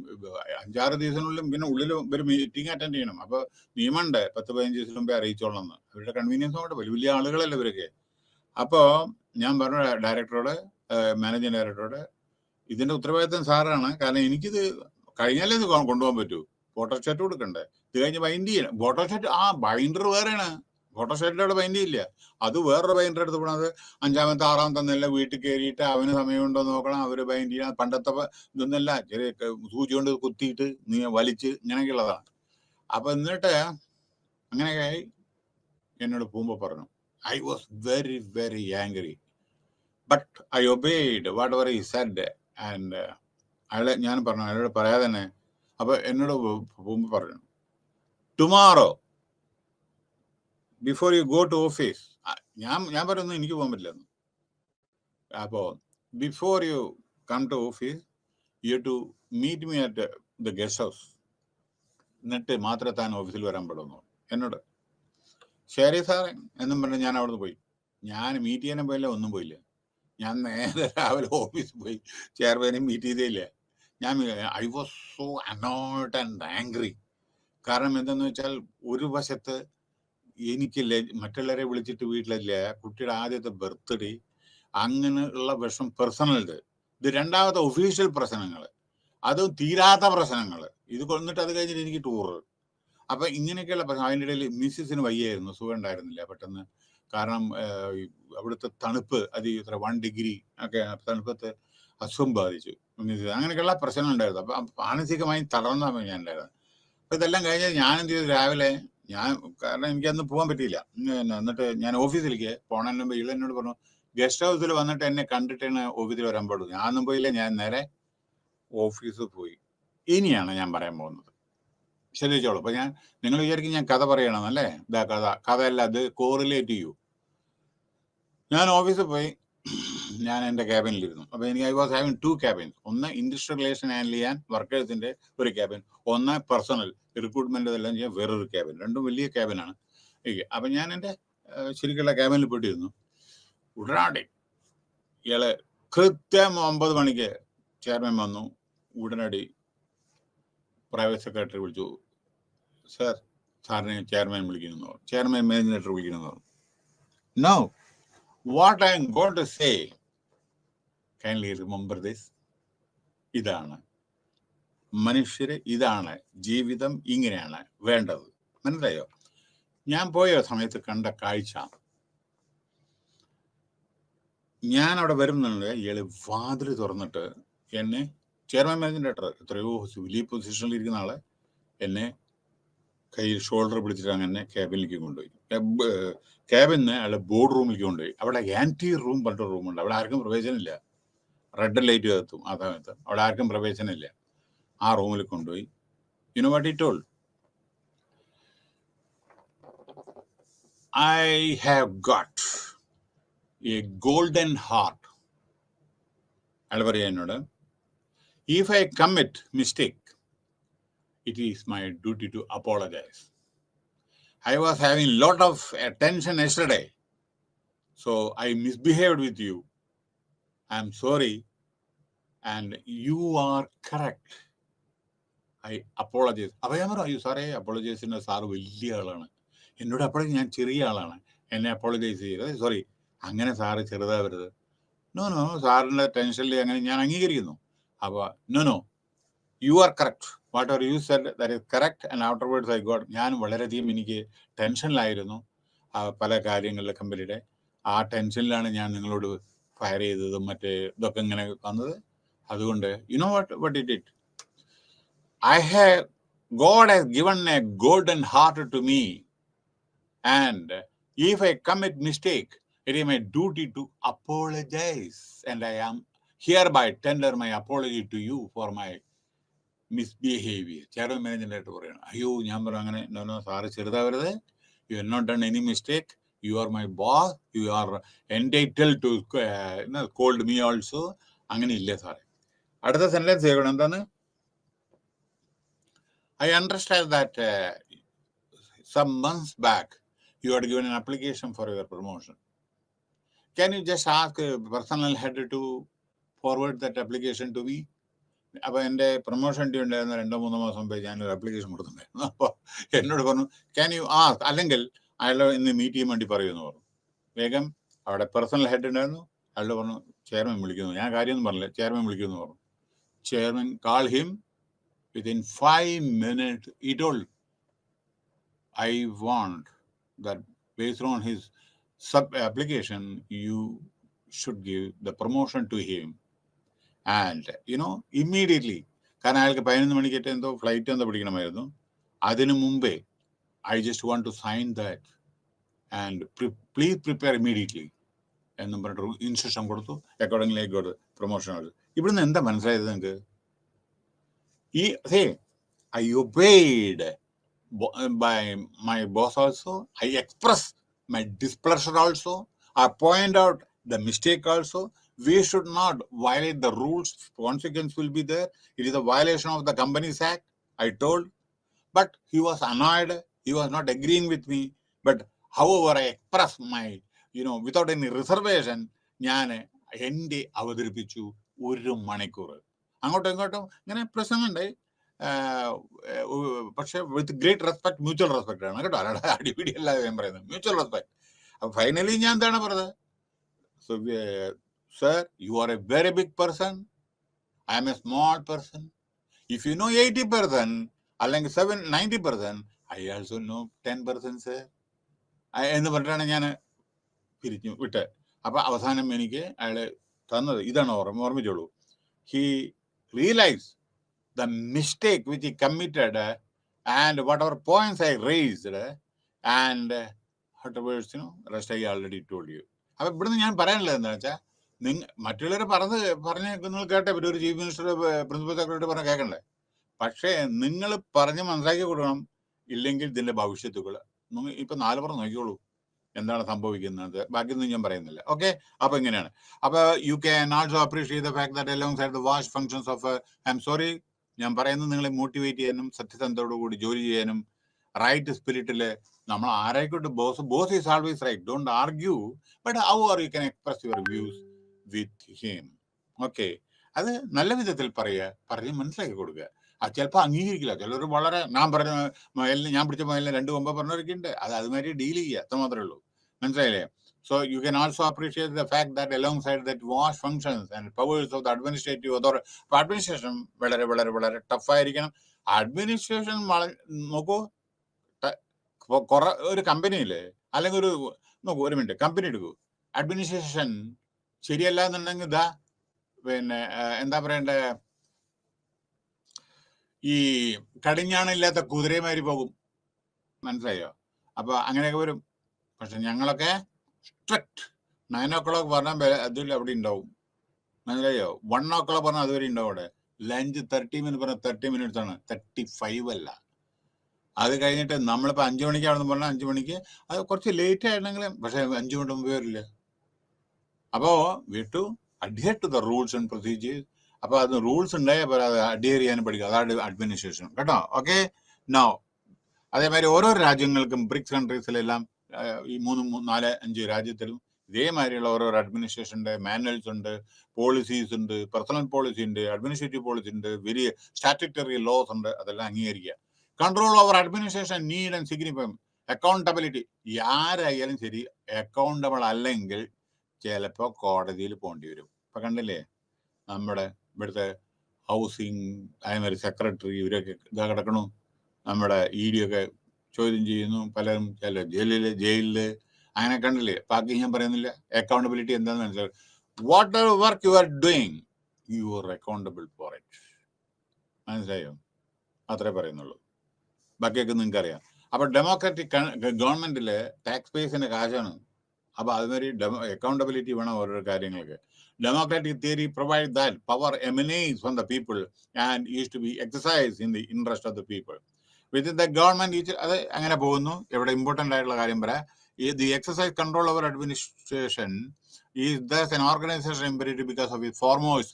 5-6 ദിവസത്തിനുള്ളിൽ പിന്നെ ഉള്ളിൽ ഒരു മീറ്റിംഗ് അറ്റൻഡ് ചെയ്യണം. അപ്പൊ നിയമമുണ്ട് 10-15 ദിവസത്തിന് മുമ്പേ അറിയിച്ചോളണം എന്ന്. അവരുടെ കൺവീനിയൻസ് കൊണ്ട് വലിയ വലിയ ആളുകളല്ലേ ഇവരൊക്കെ. അപ്പോ ഞാൻ പറഞ്ഞ ഡയറക്ടറോട്, മാനേജിങ് ഡയറക്ടറോട്, ഇതിന്റെ ഉത്തരവാദിത്തം സാറാണ്. കാരണം എനിക്കിത് കഴിഞ്ഞാലേ ഇത് കൊണ്ടുപോകാൻ പറ്റൂ. ഫോട്ടോസ്റ്റാറ്റ് കൊടുക്കണ്ടേ? ഇത് കഴിഞ്ഞ് ബൈൻഡ് ചെയ്യണം. ഫോട്ടോസ്റ്റാറ്റ് ബൈൻഡർ വേറെയാണ്. ഫോട്ടോസ്റ്റാറ്റിലവിടെ ബൈൻഡ് ചെയ്യില്ല. അത് വേറൊരു ബൈൻഡർ എടുത്ത് പോകണം. അത് 5-ാമത്തെ 6-ാമത്തെ നില വീട്ടിൽ കയറിയിട്ട് അവന് സമയമുണ്ടോ നോക്കണം. അവര് ബൈൻഡ് ചെയ്യണം. പണ്ടത്തെ ഇതൊന്നല്ല, ചെറിയ സൂചി കൊണ്ട് കുത്തിയിട്ട് നീ വലിച്ച് ഇങ്ങനെയൊക്കെയുള്ളതാണ്. അപ്പൊ എന്നിട്ട് അങ്ങനെയൊക്കെ എന്നോട് പോകുമ്പോ പറഞ്ഞു, I was very very angry, but I obeyed what ever he said. And അയാളെ ഞാൻ പറഞ്ഞു, അയാളോട് പറയാതെ തന്നെ. അപ്പൊ എന്നോട് പോകുമ്പോ പറഞ്ഞു, tomorrow before you go to office, ഞാൻ പറയുന്നു എനിക്ക് പോകാൻ പറ്റില്ലെന്ന്. അപ്പോ before you come to office you to meet me at the guest house, എന്നിട്ട് മാത്രമേ താൻ ഓഫീസിൽ വരാൻ പാടുന്നു എന്നോട്. ശരി സാറേ എന്നും പറഞ്ഞ് ഞാൻ അവിടുന്ന് പോയി. ഞാൻ മീറ്റ് ചെയ്യാനും പോയില്ല, ഒന്നും പോയില്ല. ഞാൻ നേരെ രാവിലെ ഓഫീസിൽ പോയി ചെയർമാനെ മീറ്റ് ചെയ്തേയില്ല. I was so annoyed and angry. കാരണം എന്തെന്ന് വെച്ചാൽ, ഒരു വശത്ത് എനിക്ക് മറ്റുള്ളവരെ വിളിച്ചിട്ട് വീട്ടിലില്ല, കുട്ടിയുടെ ആദ്യത്തെ ബർത്ത്ഡേ, അങ്ങനെയുള്ള വിഷം പേഴ്സണൽ. ഇത് രണ്ടാമത്തെ ഒഫീഷ്യൽ പ്രശ്നങ്ങൾ, അതും തീരാത്ത പ്രശ്നങ്ങൾ. ഇത് കൊണ്ടിട്ട് അത് കഴിഞ്ഞിട്ട് എനിക്ക് ടൂറ്. അപ്പൊ ഇങ്ങനെയൊക്കെയുള്ള പ്രശ്നം. അതിൻ്റെ ഇടയിൽ മിസ്സിസിന് വയ്യായിരുന്നു, സുഖം ഉണ്ടായിരുന്നില്ല പെട്ടെന്ന്. കാരണം അവിടുത്തെ തണുപ്പ് ഇത്ര 1 ഡിഗ്രി ഒക്കെ തണുപ്പത്ത് അസുഖം ബാധിച്ചു. അങ്ങനെയൊക്കെയുള്ള പ്രശ്നം ഉണ്ടായിരുന്നു. അപ്പൊ മാനസികമായി തളർന്നാണ് ഞാൻ ഉണ്ടായിരുന്നത്. അപ്പൊ ഇതെല്ലാം കഴിഞ്ഞ് ഞാൻ എന്ത് ചെയ്തു, രാവിലെ കാരണം എനിക്കന്ന് പോകാൻ പറ്റിയില്ല. എന്നിട്ട് ഞാൻ ഓഫീസിലേക്ക് പോണതിന് മുമ്പ് ഇള എന്നോട് പറഞ്ഞു, ഗസ്റ്റ് ഹൗസിൽ വന്നിട്ട് എന്നെ കണ്ടിട്ടാണ് ഓഫീസിൽ വരാൻ പാടുള്ളൂ. ഞാനൊന്നും പോയില്ല. ഞാൻ നേരെ ഓഫീസിൽ പോയി. ഇനിയാണ് ഞാൻ പറയാൻ പോകുന്നത്. ശ്രദ്ധിച്ചോളൂ. അപ്പൊ നിങ്ങൾ വിചാരിക്കും ഞാൻ കഥ പറയണം അല്ലേ? ഇതാ കഥയല്ല, അത് കോറിലേറ്റ് ചെയ്യൂ. ഞാൻ ഓഫീസിൽ പോയി, ഞാൻ എൻ്റെ ക്യാബിനിലിരുന്നു. അപ്പൊ എനിക്ക് ഐ വാസ് ഹാവിങ് 2 ക്യാബിൻസ്. ഒന്ന് ഇൻഡസ്ട്രിയൽ റിലേഷൻ ഹാൻഡിൽ ചെയ്യാൻ വർക്കേഴ്സിന്റെ ഒരു ക്യാബിൻ, ഒന്ന് പേഴ്സണൽ റിക്രൂട്ട്മെന്റ് എല്ലാം ചെയ്യാൻ വേറൊരു ക്യാബിൻ. രണ്ടും വലിയ ക്യാബിനാണ്. അപ്പൊ ഞാൻ എൻ്റെ ശരിക്കുള്ള ക്യാബിനിൽ പോയിട്ടിരുന്നു. ഉടനാടി ഇയാള് കൃത്യം 9 മണിക്ക് ചെയർമാൻ വന്നു. ഉടനടി പ്രൈവറ്റ് സെക്രട്ടറി വിളിച്ചു, സാർ സാറിനെ ചെയർമാൻ വിളിക്കുന്നു, ചെയർമാൻ മാനേജിംഗ് ഡയറക്ടർ വിളിക്കുന്നു. No, what I'm going to say, kindly remember this. ഇതാണ് മനുഷ്യര്, ഇതാണ് ജീവിതം, ഇങ്ങനെയാണ് വേണ്ടത്. മനസ്സിലായോ? ഞാൻ പോയ സമയത്ത് കണ്ട കാഴ്ച, ഞാൻ അവിടെ വരുന്നുണ്ട്, ഇയാള് വാതിൽ തുറന്നിട്ട് എന്നെ, ചെയർമാൻ മാനേജിംഗ് ഡയറക്ടർ, എത്രയോ വലിയ പൊസിഷനിൽ ഇരിക്കുന്ന ആളെ, എന്നെ കയ്യിൽ ഷോൾഡർ പിടിച്ചിട്ട് അങ്ങനെ ക്യാബിനിലേക്ക് കൊണ്ടുപോയി. ക്യാബിന് അയാളെ ബോർഡ് റൂമിലേക്ക് കൊണ്ടുപോയി. അവിടെ ആന്റി റൂം പറഞ്ഞിട്ട് റൂമുണ്ട്. അവിടെ ആർക്കും പ്രവേശനമില്ല. റെഡ് ലൈറ്റ് കത്തും ആ സമയത്ത്. അവിടെ ആർക്കും പ്രവേശനമില്ല. ആ റൂമിൽ കൊണ്ടുപോയി. You know what he told? I have got a golden heart. അയാൾ പറയാ എന്നോട്, if I commit mistake, it is my duty to apologize. I was having lot of tension yesterday, so I misbehaved with you. I'm sorry, and you are correct. I apologize. അപ്പൊ ഞാൻ പറഞ്ഞു, അയ്യോ സാറേ, അപ്പോളജൈസിന്റെ sir വലിയ ആളാണ്, എന്നോട് അപ്പോഴേക്കും ഞാൻ ചെറിയ ആളാണ്, എന്നെ അപ്പോളജൈസ് ചെയ്തത്, സോറി, അങ്ങനെ സാറ് ചെറുതാവരുത്. നോ നോ, സാറിന്റെ ടെൻഷനിൽ അങ്ങനെ ഞാൻ അംഗീകരിക്കുന്നു. അപ്പൊ no, you are correct, whatever you said that is correct. And afterwards I got, ഞാൻ വളരെയധികം എനിക്ക് ടെൻഷനിലായിരുന്നു പല കാര്യങ്ങളിലെ കമ്പനിയുടെ. ആ ടെൻഷനിലാണ് ഞാൻ നിങ്ങളോട് ഫയർ ചെയ്തതും മറ്റേ ഇതൊക്കെ ഇങ്ങനെ വന്നത്. അതുകൊണ്ട് you know what it did, God has given a golden heart to me, and if I commit mistake, it is my duty to apologize, and I am hereby tender my apology to you for my misbehavior. Chairman managing director പറയണം. അയ്യോ, ഞാൻ പറഞ്ഞു അങ്ങനെ, no sir ചെറുതാവരുത്, you have not done any mistake, you are my boss, you are entitled to cold me also. അങ്ങനെ ഇല്ല സാറേ. അടുത്ത സെന്റൻസ് കേൾക്കണം. എന്താണ്? I understand that some months back, you had given an application for your promotion. Can you just ask a personal head to forward that application to me? അപ്പോൾ എൻ്റെ promotion due ഉണ്ടായിരുന്ന 2-3 മാസം മുമ്പേ ഞാനൊരു ആപ്ലിക്കേഷൻ കൊടുത്തിട്ടുണ്ടായിരുന്നു. അപ്പോൾ എന്നോട് പറഞ്ഞു, ക്യാൻ യു ആസ്ക്, അല്ലെങ്കിൽ അയാളെ ഇന്ന് മീറ്റ് ചെയ്യാൻ വേണ്ടി പറയുമെന്ന് പറഞ്ഞു. വേഗം അവിടെ പേഴ്സണൽ ഹെഡ് ഉണ്ടായിരുന്നു, അയാളോട് പറഞ്ഞു ചെയർമാൻ വിളിക്കുന്നു. ഞാൻ കാര്യമൊന്നും പറഞ്ഞില്ല, ചെയർമാൻ വിളിക്കുമെന്ന് പറഞ്ഞു. Chairman call him within 5 minutes. He told, I want that based on his sub application, you should give the promotion to him. And immediately, കാരണം അയാൾക്ക് 11 മണിക്കേറ്റ് എന്തോ ഫ്ലൈറ്റ് എന്തോ പിടിക്കണമായിരുന്നു. അതിനു മുമ്പേ I just want to sign that and please prepare immediately എന്നും പറഞ്ഞിട്ട് instruction കൊടുത്തു. Accordingly got promotion. ഇവിടുന്ന് എന്താ മനസ്സിലായത് നിങ്ങൾക്ക്? I obeyed by my boss also. I expressed my displeasure also. I point out the mistake also. We should not violate the rules. Consequence will be there. It is a violation of the Companies Act, I told. But he was annoyed. He was not agreeing with me. But however, I expressed my, without any reservation, ഞാൻ എൻ്റെ അവതരിപ്പിച്ചു 1 മണിക്കൂർ. അങ്ങോട്ടും ഇങ്ങോട്ടും ഇങ്ങനെ പ്രശ്നങ്ങളുണ്ടായി. പക്ഷെ with great respect, mutual respect ആണ് കേട്ടോ. അല്ലാതെ അടിപിടി അല്ലാതെ ഞാൻ പറയുന്നത് മ്യൂച്വൽ റെസ്പെക്ട്. അപ്പൊ ഫൈനലി ഞാൻ എന്താണ് പറഞ്ഞത്? So sir, you are a very big person, I am a small person. If you know 80% അല്ലെങ്കിൽ 90%, ഐ ആൾസോ നോ 10%, സർ എന്ന് പറഞ്ഞിട്ടാണ് ഞാൻ പിരിഞ്ഞു വിട്ട്. അപ്പൊ അവസാനം എനിക്ക് അയാള് തന്നത് ഇതാണ്, ഓർമ്മിച്ചോളൂ. He realized the mistake which he committed and whatever points I raised and whatever, rest I already told you. അപ്പൊ ഇവിടുന്ന് ഞാൻ പറയാനുള്ളത് എന്താ വെച്ചാൽ, മറ്റുള്ളവർ പറഞ്ഞ് നിങ്ങൾ കേട്ടെ, ഒരു ചീഫ് മിനിസ്റ്റർ, പ്രിൻസിപ്പൽ സെക്രട്ടറി പറഞ്ഞ കേൾക്കണ്ടേ? പക്ഷേ നിങ്ങൾ പറഞ്ഞ് മനസ്സിലാക്കി കൊടുക്കണം, ഇല്ലെങ്കിൽ ഇതിന്റെ ഭവിഷ്യത്തുകൾ ഇപ്പൊ 4 പറഞ്ഞ് നോക്കിക്കോളൂ എന്താണ് സംഭവിക്കുന്നത്. ബാക്കിയൊന്നും ഞാൻ പറയുന്നില്ല. ഓക്കെ, അപ്പൊ ഇങ്ങനെയാണ്. അപ്പൊ you can also appreciate the fact that alongside the vast functions of I'm sorry, ഞാൻ പറയുന്നത് നിങ്ങളെ മോട്ടിവേറ്റ് ചെയ്യാനും സത്യസന്ധതയോടുകൂടി ജോലി ചെയ്യാനും റൈറ്റ് സ്പിരിറ്റില് നമ്മൾ ആരായിക്കോട്ടെ, boss is always right, don't argue, but how are you can express your views with him. Okay, അത് നല്ല വിധത്തിൽ പറയുക, പറഞ്ഞ് മനസ്സിലാക്കി കൊടുക്കുക. അത് ചിലപ്പോൾ അംഗീകരിക്കില്ല. ചിലർ വളരെ ഞാൻ പിടിച്ച മയിലിന് 2 കൊമ്പ് പറഞ്ഞവരൊക്കെ ഉണ്ട്. അതുമാതിരി ഡീൽ ചെയ്യുക, അത്ര മാത്രമേ ഉള്ളൂ. മനസ്സിലായില്ലേ? So you can also appreciate the fact that alongside that vast functions and powers of the administrative authority, administration വളരെ വളരെ വളരെ ടഫ് ആയിരിക്കണം. അഡ്മിനിസ്ട്രേഷൻ നോക്കൂ, ഒരു കമ്പനിയില് അല്ലെങ്കിൽ ഒരു മിനിറ്റ് കമ്പനി എടുക്കൂ, അഡ്മിനിസ്ട്രേഷൻ ശരിയല്ല എന്നുണ്ടെങ്കിൽ ഇതാ എന്താ പറയണ്ടേ, ഈ കടിഞ്ഞാണില്ലാത്ത കുതിരയുമാതിരി പോകും. മനസ്സിലായോ? അപ്പൊ അങ്ങനെയൊക്കെ വരും. പക്ഷെ ഞങ്ങളൊക്കെ സ്ട്രിക്റ്റ് 9 o'clock പറഞ്ഞാൽ അതിൽ അവിടെ ഉണ്ടാവും. മനസ്സിലായോ? 1 o'clock പറഞ്ഞാൽ അതുവരെ ഉണ്ടാവും അവിടെ. ലഞ്ച് 30 minutes പറഞ്ഞാൽ 30 minutes ആണ്, 35 അല്ല. അത് കഴിഞ്ഞിട്ട് നമ്മളിപ്പോൾ 5 മണിക്കാണെന്ന് പറഞ്ഞാൽ 5 മണിക്ക്, അത് കുറച്ച് ലേറ്റ് ആയിരുന്നെങ്കിലും, പക്ഷെ 5 മിനിറ്റ് മുമ്പ് വരില്ല. അപ്പോ we to adhere to the rules and procedures. അപ്പൊ അത് റൂൾസ് ഉണ്ടായാൽ അത് അഡ്ഹിയർ ചെയ്യാനും പഠിക്കുക. അതാണ് അഡ്മിനിസ്ട്രേഷൻ കേട്ടോ. ഓക്കെ, നൗ അതേമാതിരി ഓരോ രാജ്യങ്ങൾക്കും, ബ്രിക്സ് കൺട്രീസിലെല്ലാം, ഈ 3, 4, 5 രാജ്യത്തിലും ഇതേമാതിരിയുള്ള ഓരോ അഡ്മിനിസ്ട്രേഷൻ്റെ മാനുവൽസ് ഉണ്ട്, പോളിസീസ് ഉണ്ട്, പേഴ്സണൽ പോളിസി ഉണ്ട്, അഡ്മിനിസ്ട്രേറ്റീവ് പോളിസി ഉണ്ട്, വലിയ സ്റ്റാറ്റ്യൂട്ടറി ലോസ് ഉണ്ട്. അതെല്ലാം അംഗീകരിക്കുക. Control over administration need and significance accountability. ആരായാലും ശരി, അക്കൗണ്ടബിൾ അല്ലെങ്കിൽ ചിലപ്പോൾ കോടതിയിൽ പോകേണ്ടി വരും. ഇപ്പൊ കണ്ടില്ലേ, നമ്മുടെ ഇവിടുത്തെ ഹൗസിങ് അതേമാതിരി സെക്രട്ടറി ഇവരൊക്കെ ഇതാ കിടക്കണു, നമ്മുടെ ED ഒക്കെ ചോദ്യം ചെയ്യുന്നു, പലരും ചില ജയിലില് അങ്ങനെ കണ്ടില്ലേ. ബാക്കി ഞാൻ പറയുന്നില്ല. അക്കൗണ്ടബിലിറ്റി എന്താണെന്ന് മനസ്സിലായി. What ever work you are doing, you are accountable for it. മനസ്സിലായോ? അത്രേ പറയുന്നുള്ളൂ, ബാക്കിയൊക്കെ നിങ്ങൾക്ക് അറിയാം. അപ്പൊ ഡെമോക്രാറ്റിക് ഗവൺമെന്റില് ടാക്സ് പേസിന്റെ കാശാണ്. അപ്പൊ അതുമാതിരി അക്കൗണ്ടബിലിറ്റി വേണം ഓരോ കാര്യങ്ങൾക്ക്. Democratic theory provides that power emanates from the people and is to be exercised in the interest of the people. Within the government, അത് അങ്ങനെ പോകുന്നു. ഇവിടെ ഇമ്പോർട്ടൻ്റ് ആയിട്ടുള്ള കാര്യം പറയാം. The exercise control over administration is thus an organization imperative because of its foremost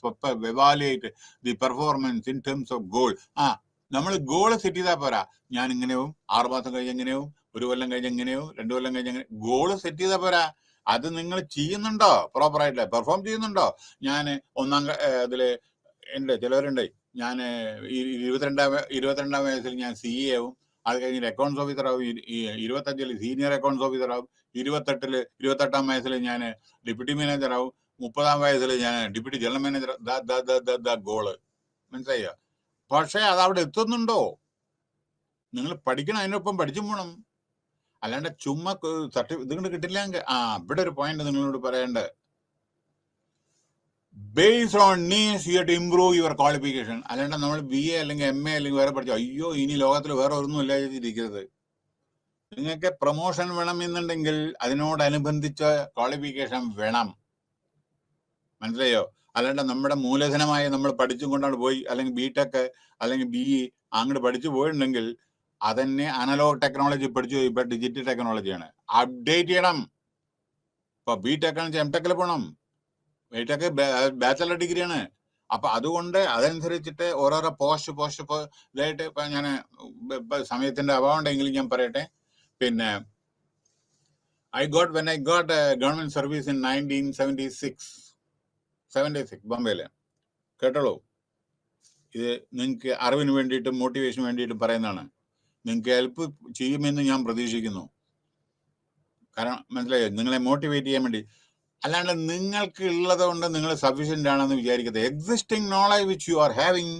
evaluate the performance in terms of goal. നമ്മൾ goal set ചെയ്താൽ പോരാ. ഞാൻ ഇങ്ങനെയും 6 മാസം കഴിഞ്ഞ് എങ്ങനെയും 1 കൊല്ലം കഴിഞ്ഞ് എങ്ങനെയോ, 2 കൊല്ലം കഴിഞ്ഞ് എങ്ങനെ, ഗോള് സെറ്റ് ചെയ്താൽ പോരാ. അത് നിങ്ങൾ ചെയ്യുന്നുണ്ടോ, പ്രോപ്പറായിട്ട് പെർഫോം ചെയ്യുന്നുണ്ടോ? ഞാൻ ഇതില് ഉണ്ട്, ചിലവരുണ്ട്, ഞാൻ 22ാം വയസ്സിൽ ഞാൻ CA ആവും, അത് കഴിഞ്ഞിട്ട് അക്കൗണ്ട്സ് ഓഫീസർ ആവും, 25 സീനിയർ അക്കൗണ്ട്സ് ഓഫീസർ ആവും, 28ാം വയസ്സിൽ ഞാൻ ഡെപ്യൂട്ടി മാനേജർ ആവും, 30ാം വയസ്സിൽ ഞാൻ ഡെപ്യൂട്ടി ജനറൽ മാനേജർ. ഗോള് മനസ്സിലായോ? പക്ഷെ അത് അവിടെ എത്തുന്നുണ്ടോ? നിങ്ങൾ പഠിക്കണം, അതിനൊപ്പം പഠിച്ചും പോകണം. അല്ലാണ്ട് ചുമ്മാ ഇതുകൊണ്ട് കിട്ടില്ല. ഇവിടെ ഒരു പോയിന്റ് നിങ്ങളോട് പറയേണ്ടത്, based on needs you have to improve your qualification. അല്ലാണ്ട് നമ്മൾ BA അല്ലെങ്കിൽ MA അല്ലെങ്കിൽ വേറെ പഠിച്ചു അയ്യോ ഇനി ലോകത്തിൽ വേറെ ഒന്നും ഇല്ല ഇരിക്കരുത്. നിങ്ങൾക്ക് പ്രൊമോഷൻ വേണമെന്നുണ്ടെങ്കിൽ അതിനോടനുബന്ധിച്ച ക്വാളിഫിക്കേഷൻ വേണം, മനസ്സിലായോ? അല്ലാണ്ട് നമ്മുടെ മൂലധനമായി നമ്മൾ പഠിച്ചും കൊണ്ടാണ് പോയി, അല്ലെങ്കിൽ BTech അല്ലെങ്കിൽ BE അങ്ങോട്ട് പഠിച്ചു പോയിട്ടുണ്ടെങ്കിൽ അതന്നെ അനലോഗ് ടെക്നോളജി പഠിച്ചു, ഇപ്പൊ ഡിജിറ്റൽ ടെക്നോളജിയാണ്, അപ്ഡേറ്റ് ചെയ്യണം. ഇപ്പൊ BTech ആണെന്ന് വെച്ചാൽ MTech പോകണം, BTech ബാച്ചലർ ഡിഗ്രിയാണ്. അപ്പൊ അതുകൊണ്ട് അതനുസരിച്ചിട്ട് ഓരോരോ പോസ്റ്റ് ഇതായിട്ട് ഇപ്പൊ ഞാൻ സമയത്തിന്റെ അഭാവം ഉണ്ടെങ്കിലും ഞാൻ പറയട്ടെ. പിന്നെ when I got government service in 1976 ബോംബെയില്. കേട്ടോളൂ, ഇത് നിങ്ങൾക്ക് അറിവിന് വേണ്ടിയിട്ടും മോട്ടിവേഷന് വേണ്ടിയിട്ടും പറയുന്നതാണ്. നിങ്ങൾക്ക് ഹെൽപ്പ് ചെയ്യുമെന്ന് ഞാൻ പ്രതീക്ഷിക്കുന്നു. കാരണം മനസ്സിലായോ, നിങ്ങളെ മോട്ടിവേറ്റ് ചെയ്യാൻ വേണ്ടി. അല്ലാണ്ട് നിങ്ങൾക്ക് ഉള്ളത് കൊണ്ട് നിങ്ങൾ സഫീഷ്യന്റ് ആണെന്ന് വിചാരിക്കരുത്. Existing knowledge which you are having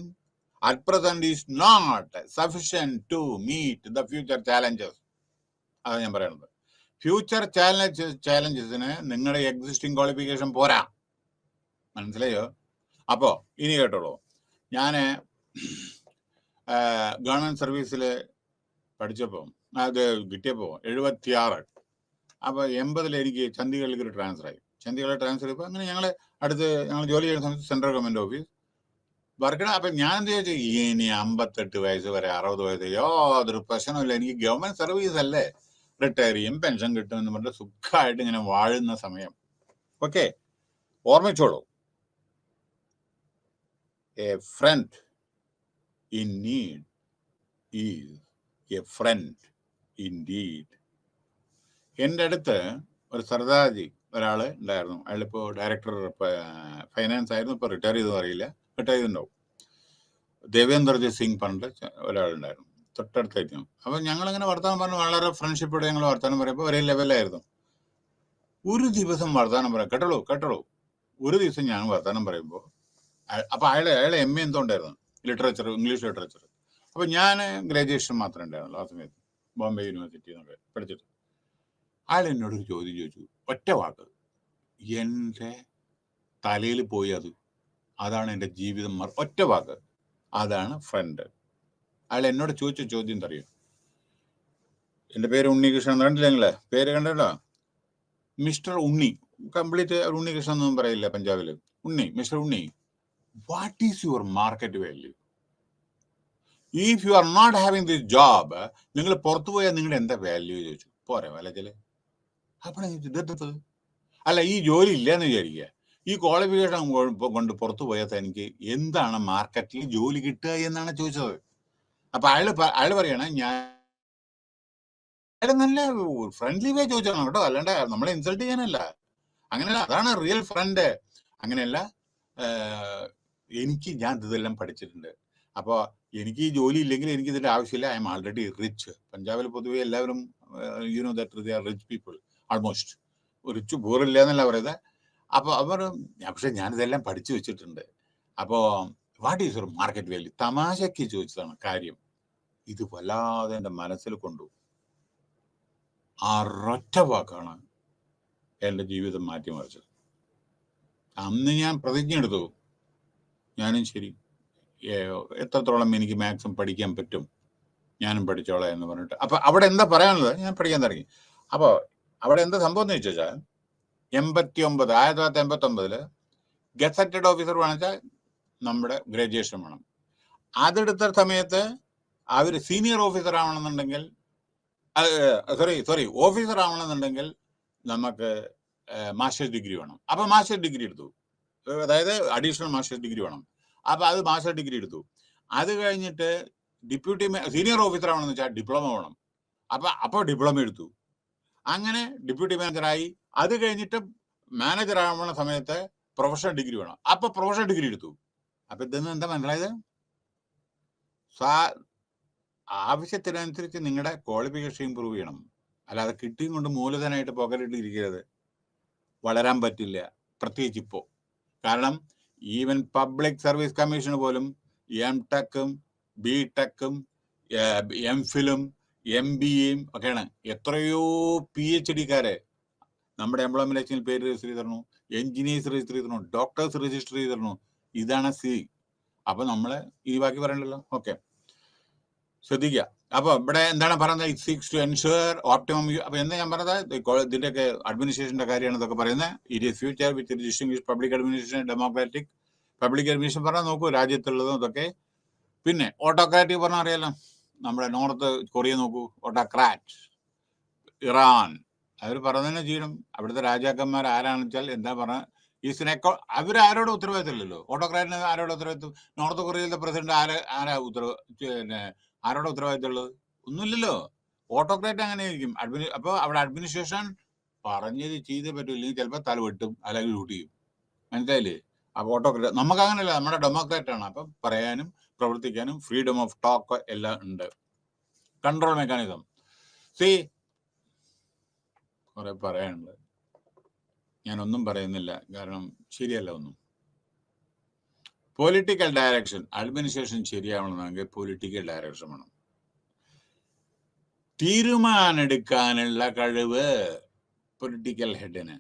at present is not sufficient to meet the future challenges. അതാണ് ഞാൻ പറയുന്നത്. ഫ്യൂച്ചർ ചാലഞ്ചസിന് നിങ്ങളുടെ എക്സിസ്റ്റിംഗ് ക്വാളിഫിക്കേഷൻ പോരാ, മനസ്സിലായോ? അപ്പോ ഇനി കേട്ടോളൂ, ഞാൻ ഗവൺമെന്റ് സർവീസിൽ പഠിച്ചപ്പോൾ, അത് കിട്ടിയപ്പോൾ 76. അപ്പോൾ 80 എനിക്ക് ചണ്ഡീഗഡിലേക്ക് ഒരു ട്രാൻസ്ഫർ ആയി. ചണ്ഡീഗഡ് ട്രാൻസ്ഫർ ചെയ്തപ്പോൾ അങ്ങനെ ഞങ്ങൾ ജോലി ചെയ്യുന്ന സമയത്ത് സെൻട്രൽ ഗവൺമെന്റ് ഓഫീസ് വർക്കണം. അപ്പം ഞാൻ എന്ത് ചോദിച്ചു, ഇനി 58 വയസ്സ് വരെ 60 വയസ്സ് യാതൊരു പ്രശ്നമില്ല, എനിക്ക് ഗവൺമെന്റ് സർവീസ് അല്ലേ, റിട്ടയർ ചെയ്യും, പെൻഷൻ കിട്ടും എന്ന് പറഞ്ഞിട്ട് സുഖമായിട്ട് ഇങ്ങനെ വാഴുന്ന സമയം. ഓക്കെ, ഓർമ്മിച്ചോളൂ, a friend in need is a friend indeed. എൻ്റെ അടുത്ത് ഒരു സർദാർജി ഒരാൾ ഉണ്ടായിരുന്നു. അയാളിപ്പോൾ ഡയറക്ടർ ഫൈനാൻസ് ആയിരുന്നു, ഇപ്പോൾ റിട്ടയർ ചെയ്തെന്ന് അറിയില്ല, റിട്ടയർ ചെയ്തിട്ടുണ്ടാവും. ദേവേന്ദർജി സിംഗ് പറഞ്ഞിട്ട് ഒരാളുണ്ടായിരുന്നു, തൊട്ടടുത്തായിരുന്നു. അപ്പം ഞങ്ങളിങ്ങനെ വർത്തമാനം പറഞ്ഞു, വളരെ ഫ്രണ്ട്ഷിപ്പോടെ ഞങ്ങൾ വർത്തമാനം പറയുമ്പോൾ ഒരേ ലെവലായിരുന്നു. ഒരു ദിവസം വർത്തമാനം പറയാം, കേട്ടോളൂ, ഒരു ദിവസം ഞാൻ വർത്തമാനം പറയുമ്പോൾ അപ്പം അയാളെ MA എന്തോ ഉണ്ടായിരുന്നു, ലിറ്ററേച്ചർ, ഇംഗ്ലീഷ് ലിറ്ററേച്ചർ. അപ്പം ഞാൻ ഗ്രാജുവേഷൻ മാത്രമേ ഉണ്ടായിരുന്നുള്ളൂ ആ സമയത്ത്, ബോംബെ യൂണിവേഴ്സിറ്റി എന്നൊക്കെ പഠിച്ചിട്ട്. അയാൾ എന്നോടൊരു ചോദ്യം ചോദിച്ചു, ഒറ്റ വാക്ക്, എൻ്റെ തലയിൽ പോയി അതാണ് എൻ്റെ ജീവിതം, ഒറ്റ വാക്ക്, അതാണ് ഫ്രണ്ട്. അയാൾ എന്നോട് ചോദിച്ച ചോദ്യം എന്തറിയോ? എൻ്റെ പേര് ഉണ്ണികൃഷ്ണൻ, കണ്ടില്ല നിങ്ങളെ പേര് കണ്ടോ? മിസ്റ്റർ ഉണ്ണി, കംപ്ലീറ്റ് ഉണ്ണികൃഷ്ണൻ എന്നൊന്നും പറയില്ല പഞ്ചാബിൽ. Mister Unni, what is your market value? If you are not having this job, നിങ്ങൾ പുറത്തു പോയാൽ നിങ്ങളുടെ എന്താ വാല്യൂ ചോദിച്ചു. പോരെ വലച്ചില്. അപ്പോഴാണ് ഇതെടുത്തത്. അല്ല, ഈ ജോലി ഇല്ലയെന്ന് വിചാരിക്കുക, ഈ ക്വാളിഫിക്കേഷൻ കൊണ്ട് പുറത്തു പോയാൽ എനിക്ക് എന്താണ് മാർക്കറ്റിൽ ജോലി കിട്ടുക എന്നാണ് ചോദിച്ചത്. അപ്പൊ അയാൾ പറയണ, ഞാൻ നല്ല ഫ്രണ്ട്ലി വേ ചോദിച്ചാണ് കേട്ടോ, അല്ലാണ്ട് നമ്മളെ ഇൻസൾട്ട് ചെയ്യാനല്ല, അങ്ങനെയല്ല, അതാണ് റിയൽ ഫ്രണ്ട്. അങ്ങനെയല്ല, ഞാൻ ഇതെല്ലാം പഠിച്ചിട്ടുണ്ട്, അപ്പോൾ എനിക്ക് ഈ ജോലി ഇല്ലെങ്കിൽ എനിക്ക് ഇതിന്റെ ആവശ്യമില്ല, ഐ എം ആൾറെഡി റിച്ച്. പഞ്ചാബിൽ പൊതുവെ എല്ലാവരും they are rich people, almost. Rich പൂറില്ല എന്നല്ല പറയുന്നത്. അപ്പോൾ അവർ, പക്ഷെ ഞാനിതെല്ലാം പഠിച്ചു വെച്ചിട്ടുണ്ട്. അപ്പോൾ what is your market value? തമാശയ്ക്ക് ചോദിച്ചതാണ് കാര്യം. ഇത് വല്ലാതെ എൻ്റെ മനസ്സിൽ കൊണ്ടു. ആ ഒരൊറ്റ വാക്കാണ് എൻ്റെ ജീവിതം മാറ്റിമറിച്ചത്. അന്ന് ഞാൻ പ്രതിജ്ഞ എടുത്തു, ഞാനും ശരി, എത്രത്തോളം എനിക്ക് മാക്സിമം പഠിക്കാൻ പറ്റും ഞാനും പഠിച്ചോളാം എന്ന് പറഞ്ഞിട്ട്. അപ്പൊ അവിടെ എന്താ പറയാനുള്ളത്, ഞാൻ പഠിക്കാൻ തുടങ്ങി. അപ്പോൾ അവിടെ എന്താ സംഭവം എന്ന് വെച്ചാൽ, 1989 ഗസറ്റഡ് ഓഫീസർ വേണമെച്ചാൽ നമ്മുടെ ഗ്രാജുവേഷൻ വേണം. അതെടുത്ത സമയത്ത് അവർ സീനിയർ ഓഫീസർ ആവണമെന്നുണ്ടെങ്കിൽ, ഓഫീസർ ആവണമെന്നുണ്ടെങ്കിൽ നമുക്ക് മാസ്റ്റേഴ്സ് ഡിഗ്രി വേണം. അപ്പൊ മാസ്റ്റേഴ്സ് ഡിഗ്രി എടുത്തു, അതായത് അഡീഷണൽ മാസ്റ്റേഴ്സ് ഡിഗ്രി വേണം. അപ്പൊ അത് മാസ്റ്റേഴ്സ് ഡിഗ്രി എടുത്തു. അത് കഴിഞ്ഞിട്ട് സീനിയർ ഓഫീസർ ആവണമെന്ന് വെച്ചാൽ ഡിപ്ലോമ വേണം. അപ്പോൾ ഡിപ്ലോമ എടുത്തു. അങ്ങനെ ഡെപ്യൂട്ടി മാനേജറായി. അത് കഴിഞ്ഞിട്ട് മാനേജർ ആവുന്ന സമയത്ത് പ്രൊഫഷണൽ ഡിഗ്രി വേണം. അപ്പൊ പ്രൊഫഷണൽ ഡിഗ്രി എടുത്തു. അപ്പൊ ഇതെന്ന് എന്താ മനസ്സിലായത്? ആവശ്യത്തിനനുസരിച്ച് നിങ്ങളുടെ ക്വാളിഫിക്കേഷൻ ഇമ്പ്രൂവ് ചെയ്യണം. അല്ലാതെ കിട്ടിയും കൊണ്ട് മൂലധനമായിട്ട് പോക്കറ്റിട്ട് ഇരിക്കരുത്. വളരാൻ പറ്റില്ല, പ്രത്യേകിച്ച് ഇപ്പോൾ. കാരണം ഈവൻ പബ്ലിക് സർവീസ് കമ്മീഷന് പോലും M.Tech-ഉം B.Tech-ഉം M.Phil-ഉം MBA-യും ഒക്കെയാണ്. എത്രയോ PhD-കാരെ നമ്മുടെ എംപ്ലോയ്മെന്റ് എക്സ്ചേഞ്ചിൽ പേര് രജിസ്റ്റർ ചെയ്തിരുന്നു, എഞ്ചിനീയേഴ്സ് രജിസ്റ്റർ ചെയ്തിരുന്നു, ഡോക്ടേഴ്സ് രജിസ്റ്റർ ചെയ്തിരുന്നു. ഇതാണ് അപ്പൊ നമ്മള് ഈ ബാക്കി പറയണ്ടല്ലോ. ഓക്കെ, ശ്രദ്ധിക്കുക. അപ്പൊ ഇവിടെ എന്താണ് പറയുന്നത്? It seeks to ensure optimum. അപ്പൊ എന്താ ഞാൻ പറഞ്ഞത്? ഇതിന്റെയൊക്കെ അഡ്മിനിസ്ട്രേഷന്റെ കാര്യമാണ് ഇതൊക്കെ പറയുന്നത്. It is future with distinguish public administration, democratic. Public administration പറഞ്ഞാൽ നോക്കൂ, രാജ്യത്തുള്ളതും ഇതൊക്കെ. പിന്നെ ഓട്ടോക്രാറ്റിക് പറഞ്ഞാൽ അറിയാലോ, നമ്മുടെ നോർത്ത് കൊറിയ നോക്കൂ, ഓട്ടോക്രാറ്റ്. ഇറാൻ, അവർ പറഞ്ഞതന്നെ ചെയ്യണം. അവിടുത്തെ രാജാക്കന്മാർ ആരാണെന്ന് വെച്ചാൽ എന്താ പറഞ്ഞ അവരാരോട് ഉത്തരവാദിത്തമില്ലല്ലോ. ഓട്ടോക്രാറ്റിന് ആരോട് ഉത്തരവാദിത്തം? നോർത്ത് കൊറിയയിലെ പ്രസിഡന്റ് ആരോടെ ഉത്തരവാദിത്തമുള്ളത്? ഒന്നുമില്ലല്ലോ. ഓട്ടോക്രാറ്റ് അങ്ങനെ ആയിരിക്കും. അപ്പോൾ അവിടെ അഡ്മിനിസ്ട്രേഷൻ പറഞ്ഞത് ചെയ്തേ പറ്റൂ, ഇല്ലെങ്കിൽ ചിലപ്പോൾ തല വെട്ടും അല്ലെങ്കിൽ ഷൂട്ട് ചെയ്യും. മനസ്സിലായില്ലേ? അപ്പോൾ ഓട്ടോക്രാറ്റ്. നമുക്ക് അങ്ങനെയല്ല, നമ്മുടെ ഡെമോക്രാറ്റ് ആണ്. അപ്പം പറയാനും പ്രവർത്തിക്കാനും ഫ്രീഡം ഓഫ് ടോക്ക് എല്ലാം ഉണ്ട്. Control mechanism. കുറെ പറയാനുണ്ട്, ഞാനൊന്നും പറയുന്നില്ല, കാരണം ശരിയല്ല ഒന്നും. പൊളിറ്റിക്കൽ ഡയറക്ഷൻ, അഡ്മിനിസ്ട്രേഷൻ ശരിയാവണമെങ്കിൽ പൊളിറ്റിക്കൽ ഡയറക്ഷൻ വേണം. തീരുമാനെടുക്കാനുള്ള കഴിവ് പൊളിറ്റിക്കൽ ഹെഡിന്.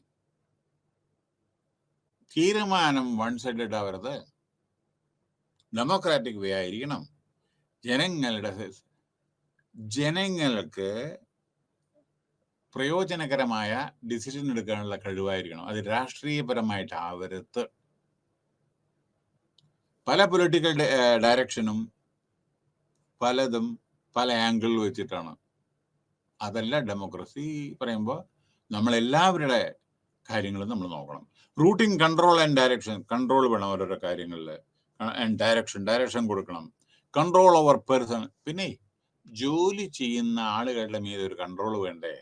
തീരുമാനം വൺ സൈഡഡ് ആവരുത്, ഡെമോക്രാറ്റിക് വേ ആയിരിക്കണം. ജനങ്ങൾക്ക് പ്രയോജനകരമായ ഡിസിഷൻ എടുക്കാനുള്ള കഴിവായിരിക്കണം. അത് രാഷ്ട്രീയപരമായിട്ടാവരുത്. പല പൊളിറ്റിക്കൽ ഡയറക്ഷനും പലതും പല ആംഗിളിൽ വെച്ചിട്ടാണ്. അതല്ല ഡെമോക്രസി പറയുമ്പോൾ നമ്മളെല്ലാവരുടെ കാര്യങ്ങളും നമ്മൾ നോക്കണം. Routing, control and direction. Control വേണം ഓരോരോ കാര്യങ്ങളിൽ. ഡയറക്ഷൻ കൊടുക്കണം. Control over person. പിന്നെ ജോലി ചെയ്യുന്ന ആളുകളുടെ മീതെ ഒരു കൺട്രോൾ വേണ്ടേ?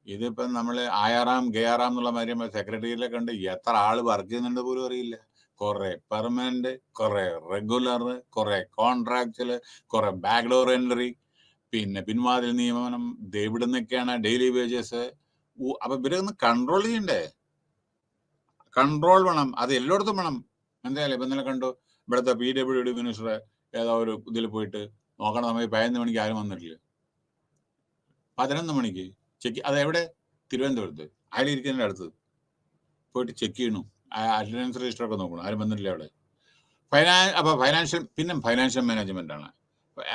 ഇതിപ്പം നമ്മൾ ആയാറാം ഗയാറാം എന്നുള്ള മാതിരി സെക്രട്ടറിയിലൊക്കെ ഉണ്ട്, എത്ര ആള് വർക്ക് ചെയ്യുന്നുണ്ട് പോലും അറിയില്ല. കുറെ പെർമനന്റ്, കുറെ റെഗുലർ, കുറെ കോൺട്രാക്ച്വൽ, കുറെ ബാക്ക്ഡോർ എൻട്രി, പിന്നെ പിൻവാതിൽ നിയമനം, എവിടെ നിന്നൊക്കെയാണ് ഡെയിലി വേജസ്. അപ്പൊ ഇവരൊന്ന് കൺട്രോൾ ചെയ്യണ്ടേ? കൺട്രോൾ വേണം, അത് എല്ലായിടത്തും വേണം. എന്തായാലും ഇപ്പൊ ഇന്നലെ കണ്ടു, ഇവിടുത്തെ PWD മിനിസ്റ്റർ ഏതോ ഒരു ഇതിൽ പോയിട്ട് നോക്കണ സമയത്ത് 11 മണിക്ക് ആരും വന്നിട്ടില്ല. 11 മണിക്ക് ചെക്ക്. അതെവിടെ? തിരുവനന്തപുരത്ത്. അയാളിരിക്കുന്നതിൻ്റെ അടുത്ത് പോയിട്ട് ചെക്ക് ചെയ്യണു, അറ്റൻഡൻസ് രജിസ്റ്റർ ഒക്കെ നോക്കണം, ആരും വന്നിട്ടില്ല അവിടെ. അപ്പൊ ഫൈനാൻഷ്യൽ മാനേജ്മെന്റ് ആണ്.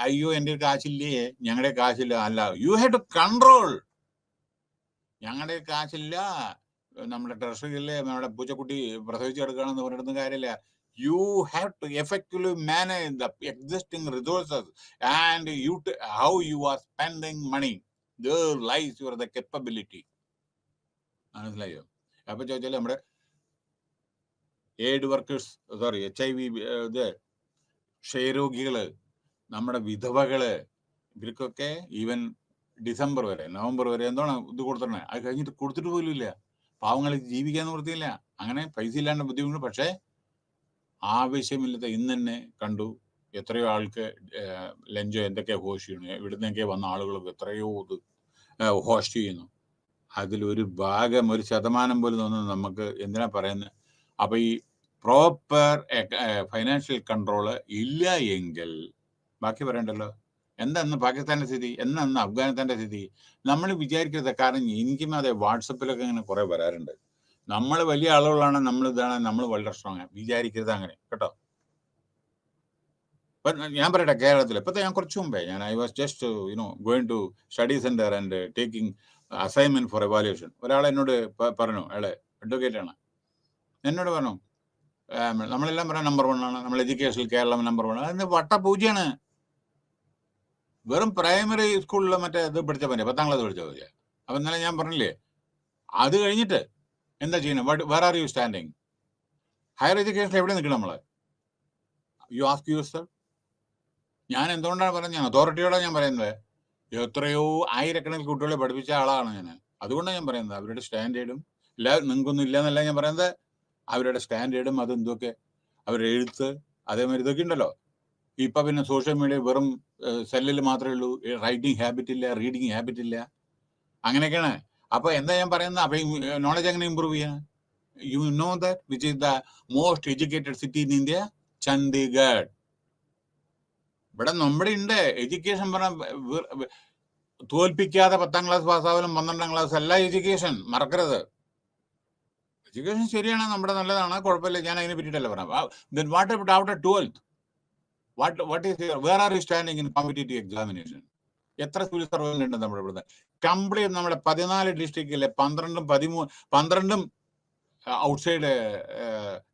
അയ്യോ എൻ്റെ കാശില്ലേ, ഞങ്ങളുടെ കാശില്ല. അല്ല, യു ഹാവ് ടു കൺട്രോൾ. ഞങ്ങളുടെ കാശില്ല, നമ്മുടെ ട്രഷറിയില്ലേ, നമ്മുടെ പൂച്ചക്കുട്ടി പ്രസവിച്ച് കിടക്കുകയാണെന്ന് പറഞ്ഞിടത്തും കാര്യമില്ല. You have to effectively manage the existing resources and how you are spending money. There lies your the capability. മനസ്സിലായോ? അപ്പൊ ചോദിച്ചാൽ നമ്മുടെ എയ്ഡ് വർക്കേഴ്സ്, HIV ഇത് ക്ഷയരോഗികള്, നമ്മുടെ വിധവകള്, ഇവർക്കൊക്കെ ഈവൻ ഡിസംബർ വരെ, നവംബർ വരെ എന്താണ് ഇത് കൊടുത്തിടണേ. അത് കഴിഞ്ഞിട്ട് കൊടുത്തിട്ട് പോലും ഇല്ല. പാവങ്ങൾക്ക് ജീവിക്കാൻ നിവൃത്തിയില്ല. അങ്ങനെ പൈസ ഇല്ലാണ്ട് ബുദ്ധിമുട്ട്. പക്ഷേ ആവശ്യമില്ലാത്ത ഇന്ന് തന്നെ കണ്ടു എത്രയോ ആൾക്ക് ലഞ്ചോ എന്തൊക്കെയാ ഹോസ്റ്റ് ചെയ്യണു. ഇവിടുന്നൊക്കെ വന്ന ആളുകൾക്ക് എത്രയോ ഇത് ഹോസ്റ്റ് ചെയ്യുന്നു. അതിലൊരു ഭാഗം, ഒരു ശതമാനം പോലും തോന്നുന്നത് നമുക്ക് എന്തിനാ പറയുന്നത്? അപ്പൊ ഈ പ്രോപ്പർ ഫൈനാൻഷ്യൽ കൺട്രോള് ഇല്ല എങ്കിൽ ബാക്കി പറയണ്ടല്ലോ. എന്താന്ന് പാകിസ്ഥാന്റെ സ്ഥിതി, എന്നാന്ന് അഫ്ഗാനിസ്ഥാന്റെ സ്ഥിതി നമ്മൾ വിചാരിക്കരുത്. കാരണം എനിക്കും അതെ, വാട്സപ്പിലൊക്കെ ഇങ്ങനെ കുറെ വരാറുണ്ട്. നമ്മൾ വലിയ ആളുകളാണ്, നമ്മൾ ഇതാണ്, നമ്മൾ വളരെ സ്ട്രോങ്. വിചാരിക്കരുത് അങ്ങനെ, കേട്ടോ. ഞാൻ പറയട്ടെ, കേരളത്തിൽ ഇപ്പോഴത്തെ, ഞാൻ കുറച്ച് മുമ്പേ I was just going to study centre and taking assignment for evaluation. ഒരാൾ എന്നോട് പറഞ്ഞു, അയാളെ അഡ്വക്കേറ്റ് ആണ്, എന്നോട് പറഞ്ഞു നമ്മളെല്ലാം പറയാം നമ്പർ 1 ആണ്, നമ്മൾ എഡ്യൂക്കേഷനിൽ കേരളം നമ്പർ 1. അതിന് വട്ടപൂജയാണ്. വെറും പ്രൈമറി സ്കൂളിൽ മറ്റേ ഇത് പഠിച്ചാൽ മതി, 10ാം ക്ലാസ് പഠിച്ചാൽ മതി. അപ്പൊ ഇന്നലെ ഞാൻ പറഞ്ഞില്ലേ, അത് കഴിഞ്ഞിട്ട് എന്താ ചെയ്യണം? Where are you standing? Higher എഡ്യൂക്കേഷനിൽ എവിടെ നിൽക്കണം നമ്മള്? You ask yourself. ഞാൻ എന്തുകൊണ്ടാണ് പറഞ്ഞത്? അതോറിറ്റിയോടെ ഞാൻ പറയുന്നത്, എത്രയോ ആയിരക്കണക്കിന് കുട്ടികളെ പഠിപ്പിച്ച ആളാണ് ഞാൻ. അതുകൊണ്ടാണ് ഞാൻ പറയുന്നത് അവരുടെ സ്റ്റാൻഡേർഡും നിങ്ങൾക്കൊന്നും ഇല്ല എന്നല്ല ഞാൻ പറയുന്നത്. അവരുടെ സ്റ്റാൻഡേർഡും അതെന്തൊക്കെ അവരുടെ എഴുത്ത് അതേമാതിരി ഇതൊക്കെ ഉണ്ടല്ലോ. ഇപ്പൊ പിന്നെ സോഷ്യൽ മീഡിയ വെറും സെല്ലിൽ മാത്രമേ ഉള്ളൂ, റൈറ്റിംഗ് ഹാബിറ്റ് ഇല്ല, റീഡിങ് ഹാബിറ്റ് ഇല്ല, അങ്ങനെയൊക്കെയാണ്. അപ്പൊ എന്താ ഞാൻ പറയുന്നത്, അപ്പൊ നോളജ് എങ്ങനെ ഇമ്പ്രൂവ് ചെയ്യാൻ? You know that which is the most educated city in India? Chandigarh. ഇവിടെ നമ്മുടെ ഉണ്ട് എഡ്യൂക്കേഷൻ പറഞ്ഞ തോൽപ്പിക്കാതെ 10ാം ക്ലാസ് പാസ്സാവലും 12ാം ക്ലാസ് അല്ല എഡ്യൂക്കേഷൻ, മറക്കരുത്. എഡ്യൂക്കേഷൻ ശരിയാണ്, നമ്മുടെ നല്ലതാണ്, കുഴപ്പമില്ല, ഞാൻ അതിനെ പറ്റിയിട്ടല്ല പറയാം. Then what about after 12th? What is your, where are you standing in competitive examination? എത്ര സിവിൽ സർവീസ് ഉണ്ട് നമ്മുടെ ഇവിടുത്തെ? കംപ്ലീറ്റ് നമ്മുടെ 14 ഡിസ്ട്രിക്റ്റിലെ 12ഉം ഔട്ട്സൈഡ്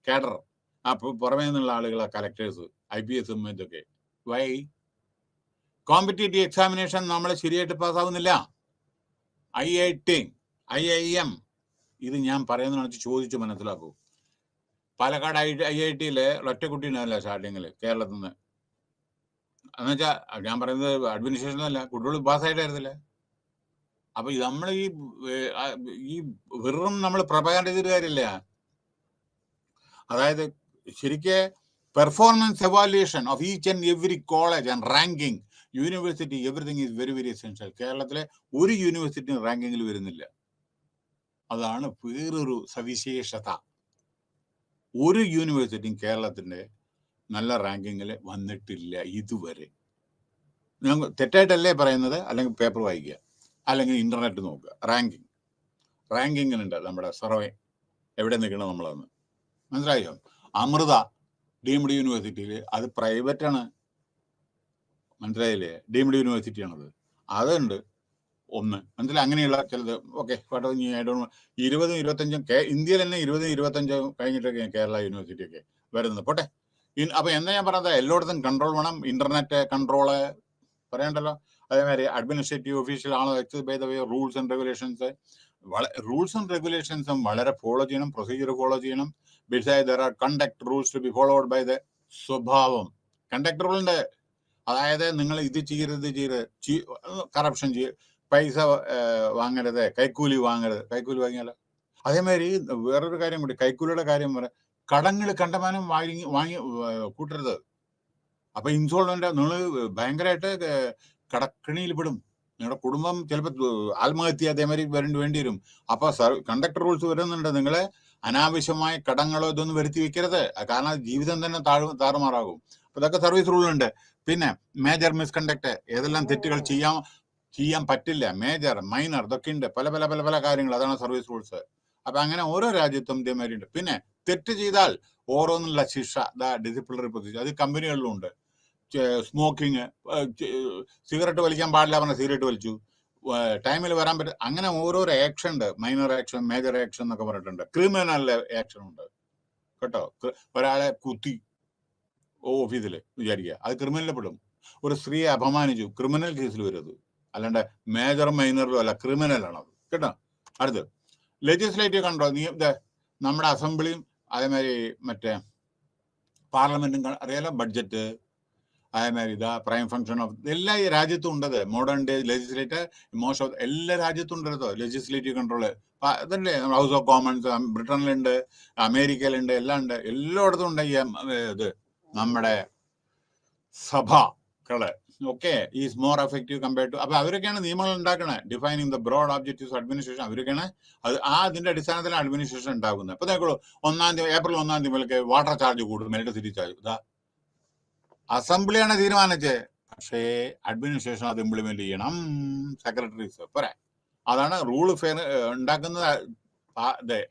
കാഡർ, പുറമേ നിന്നുള്ള ആളുകളെ കളക്ടേഴ്സ്, IPS ഇതൊക്കെ. വൈ? കോമ്പറ്റേറ്റീവ് എക്സാമിനേഷൻ നമ്മൾ ശരിയായിട്ട് പാസ്സാവുന്നില്ല. IIT, IIM, ഇത് ഞാൻ പറയുന്നതെന്ന് ചോദിച്ച് മനസ്സിലാക്കൂ. പാലക്കാട് IIT-യിലെ ഒറ്റ കുട്ടി ഉണ്ടാവില്ല സ്റ്റാർട്ടിങ്ങിൽ കേരളത്തിൽ നിന്ന്. എന്നുവെച്ചാൽ ഞാൻ പറയുന്നത് അഡ്മിനിസ്ട്രേഷൻ അല്ല, കുട്ടികൾ പാസ്സായിട്ടായിരുന്നില്ല. അപ്പൊ നമ്മൾ ഈ വെറും നമ്മൾ പ്രപകാരം ചെയ്തിട്ട് കാര്യമില്ല. അതായത് ശരിക്ക് performance evaluation of each and every college and ranking, university, everything is very very essential. കേരളത്തിലെ ഒരു യൂണിവേഴ്സിറ്റിയും റാങ്കിങ്ങിൽ വരുന്നില്ല. അതാണ് വേറൊരു സവിശേഷത. ഒരു യൂണിവേഴ്സിറ്റിയും കേരളത്തിന്റെ നല്ല റാങ്കിങ്ങിൽ വന്നിട്ടില്ല ഇതുവരെ. ഞങ്ങൾ തെറ്റായിട്ടല്ലേ പറയുന്നത്, അല്ലെങ്കിൽ പേപ്പർ വായിക്കുക, അല്ലെങ്കിൽ ഇന്റർനെറ്റ് നോക്കുക. റാങ്കിങ്ങിനുണ്ട് നമ്മുടെ സർവേ, എവിടെ നിൽക്കണം നമ്മളതെന്ന് മനസ്സിലായോ? അമൃത ഡീംഡ് യൂണിവേഴ്സിറ്റിയിൽ, അത് പ്രൈവറ്റ് ആണ്, മനസ്സിലായില്ലേ? ഡീംഡ് യൂണിവേഴ്സിറ്റി ആണത്, അതുണ്ട് ഒന്ന്, മനസ്സിലായി? അങ്ങനെയുള്ള ചിലത് ഓക്കെ 20, 25 ഇന്ത്യയിൽ തന്നെ 20, 25 കഴിഞ്ഞിട്ടൊക്കെ കേരള യൂണിവേഴ്സിറ്റി ഒക്കെ വരുന്നത്. പോട്ടെ. അപ്പൊ എന്താ ഞാൻ പറഞ്ഞത്, എല്ലായിടത്തും കൺട്രോൾ വേണം, ഇന്റർനെറ്റ് കൺട്രോള് പറയണ്ടല്ലോ. അതേമാതിരി അഡ്മിനിസ്ട്രേറ്റീവ് ഒഫീഷ്യൽ ആണോ excise by the way rules and റെഗുലേഷൻസും വളരെ ഫോളോ ചെയ്യണം, പ്രൊസീജിയർ ഫോളോ ചെയ്യണം. Beside there are conduct rules to be followed by the സ്വഭാവം. കണ്ടക്ട് റൂളുണ്ട്, അതായത് നിങ്ങൾ ഇത് ചെയ്യരുത്, കറപ്ഷൻ പൈസ വാങ്ങരുത്, കൈക്കൂലി വാങ്ങിയാലോ. അതേമാതിരി വേറൊരു കാര്യം കൂടി, കൈക്കൂലിയുടെ കാര്യം പറയാം, കടങ്ങൾ കണ്ടമാനം വാങ്ങി കൂട്ടരുത്. അപ്പൊ ഇൻസോൾവെന്റ്, നിങ്ങൾ ഭയങ്കരമായിട്ട് കടക്കണിയിൽ പെടും, നിങ്ങളുടെ കുടുംബം ചിലപ്പോൾ ആത്മഹത്യ അതേമാതിരി വേണ്ടി വരും. അപ്പൊ കണ്ടക്ടർ റൂൾസ് വരുന്നുണ്ട്, നിങ്ങളെ അനാവശ്യമായ കടങ്ങളോ ഇതൊന്നും വരുത്തി വെക്കരുത്, കാരണം ജീവിതം തന്നെ താറുമാറാകും. അപ്പൊ ഇതൊക്കെ സർവീസ് റൂളുണ്ട്. പിന്നെ മേജർ മിസ്കണ്ടക്ട്, ഏതെല്ലാം തെറ്റുകൾ ചെയ്യാൻ പറ്റില്ല, മേജർ മൈനർ ഇതൊക്കെ ഉണ്ട്, പല പല പല പല കാര്യങ്ങൾ, അതാണ് സർവീസ് റൂൾസ്. അപ്പൊ അങ്ങനെ ഓരോ രാജ്യത്തും ഇതേമാതിരി ഉണ്ട്. പിന്നെ തെറ്റ് ചെയ്താൽ ഓരോന്നുള്ള ശിക്ഷ, ഡിസിപ്ലിനറി പ്രൊസീജിയർ, അത് കമ്പനികളിലും ഉണ്ട്. സ്മോക്കിങ്, സിഗരറ്റ് വലിക്കാൻ പാടില്ല പറഞ്ഞാൽ സിഗരറ്റ് വലിച്ചു, ടൈമിൽ വരാൻ പറ്റും, അങ്ങനെ ഓരോരോ ആക്ഷൻ ഉണ്ട്. മൈനർ ആക്ഷൻ, മേജർ ആക്ഷൻ എന്നൊക്കെ പറഞ്ഞിട്ടുണ്ട്. ക്രിമിനൽ ആക്ഷൻ ഉണ്ട് കേട്ടോ. ഒരാളെ കുത്തി ഓഫീസിൽ വിചാരിക്കുക, അത് ക്രിമിനലിൽ പെടും. ഒരു സ്ത്രീയെ അപമാനിച്ചു, ക്രിമിനൽ കേസിൽ വരും. അല്ലാണ്ട് മേജറും മൈനറിലും അല്ല, ക്രിമിനലാണ് അത് കേട്ടോ. അടുത്ത് ലെജിസ്ലേറ്റീവ് കൺട്രോൾ. നമ്മുടെ അസംബ്ലിയും അതേമാതിരി മറ്റേ പാർലമെന്റും അറിയാലോ, ബഡ്ജറ്റ്, അതേമാതിരി പ്രൈം ഫംഗ്ഷൻ ഓഫ് എല്ലാ രാജ്യത്തും ഉണ്ടത്. Modern day legislator most of എല്ലാ രാജ്യത്തും ഉണ്ടോ ലെജിസ്ലേറ്റീവ് കൺട്രോള്. അതല്ലേ ഹൗസ് ഓഫ് കോമൺസ് ബ്രിട്ടനിലുണ്ട്, അമേരിക്കയിലുണ്ട്, എല്ലാം ഉണ്ട്, എല്ലായിടത്തും ഉണ്ട് ഇത് നമ്മുടെ സഭകള്. Okay, is more effective compared to. അപ്പൊ അവരൊക്കെയാണ് നിയമങ്ങൾ ഉണ്ടാക്കണേ, defining the broad objectives administration. അവരൊക്കെയാണ് അത് അതിന്റെ അടിസ്ഥാനത്തിലാണ് അഡ്മിനിസ്ട്രേഷൻ ഉണ്ടാക്കുന്നത്. ഇപ്പൊ നോക്കൂ, ഏപ്രിൽ 1 മുതൽക്ക് വാട്ടർ ചാർജ് കൂടും, ഇലക്ട്രിസിറ്റി ചാർജ്. അസംബ്ലിയാണ് തീരുമാനിച്ചത്, പക്ഷേ അഡ്മിനിസ്ട്രേഷൻ അത് ഇംപ്ലിമെന്റ് ചെയ്യണം, സെക്രട്ടറീസ് പോരെ. അതാണ് റൂൾ ഉണ്ടാക്കുന്നത്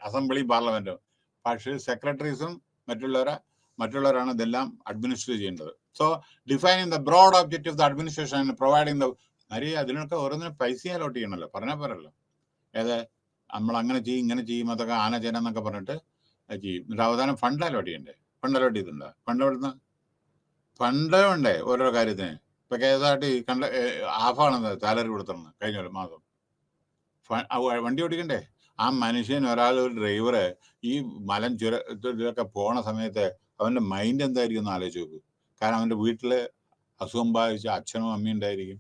അസംബ്ലി പാർലമെന്റും. പക്ഷേ സെക്രട്ടറീസും മറ്റുള്ളവരാണ് ഇതെല്ലാം അഡ്മിനിസ്ട്രേറ്റ് ചെയ്യേണ്ടത്. So defining the broad objective of the administration and providing the അതിനൊക്കെ ഓരോന്നിനും പൈസ അലോട്ട് ചെയ്യണമല്ലോ, പറഞ്ഞാൽ പോരല്ലോ. നമ്മൾ അങ്ങനെ ചെയ്യും ഇങ്ങനെ ചെയ്യും അതൊക്കെ ആനചനം എന്നൊക്കെ പറഞ്ഞിട്ട് ചെയ്യും. എന്നിട്ട് അവസാനം ഫണ്ട് അലോട്ട് ചെയ്യണ്ടേ? ഫണ്ട് അലോട്ട് ചെയ്തിട്ടുണ്ടോ? ഫണ്ട് വേണ്ടേ ഓരോ കാര്യത്തിന്? ഇപ്പൊ KSRT ഹാഫാണ് സാലറി കൊടുത്തിരുന്നത് കഴിഞ്ഞ മാസം. വണ്ടി ഓടിക്കണ്ടേ? ആ മനുഷ്യൻ, ഒരു ഡ്രൈവറ് ഈ ഇതിലൊക്കെ പോണ സമയത്ത് അവന്റെ മൈൻഡ് എന്തായിരിക്കും എന്ന് ആലോചിച്ച് നോക്കൂ. കാരണം അവന്റെ വീട്ടില് അസുഖം ബാധിച്ച അച്ഛനും അമ്മയും ഉണ്ടായിരിക്കും,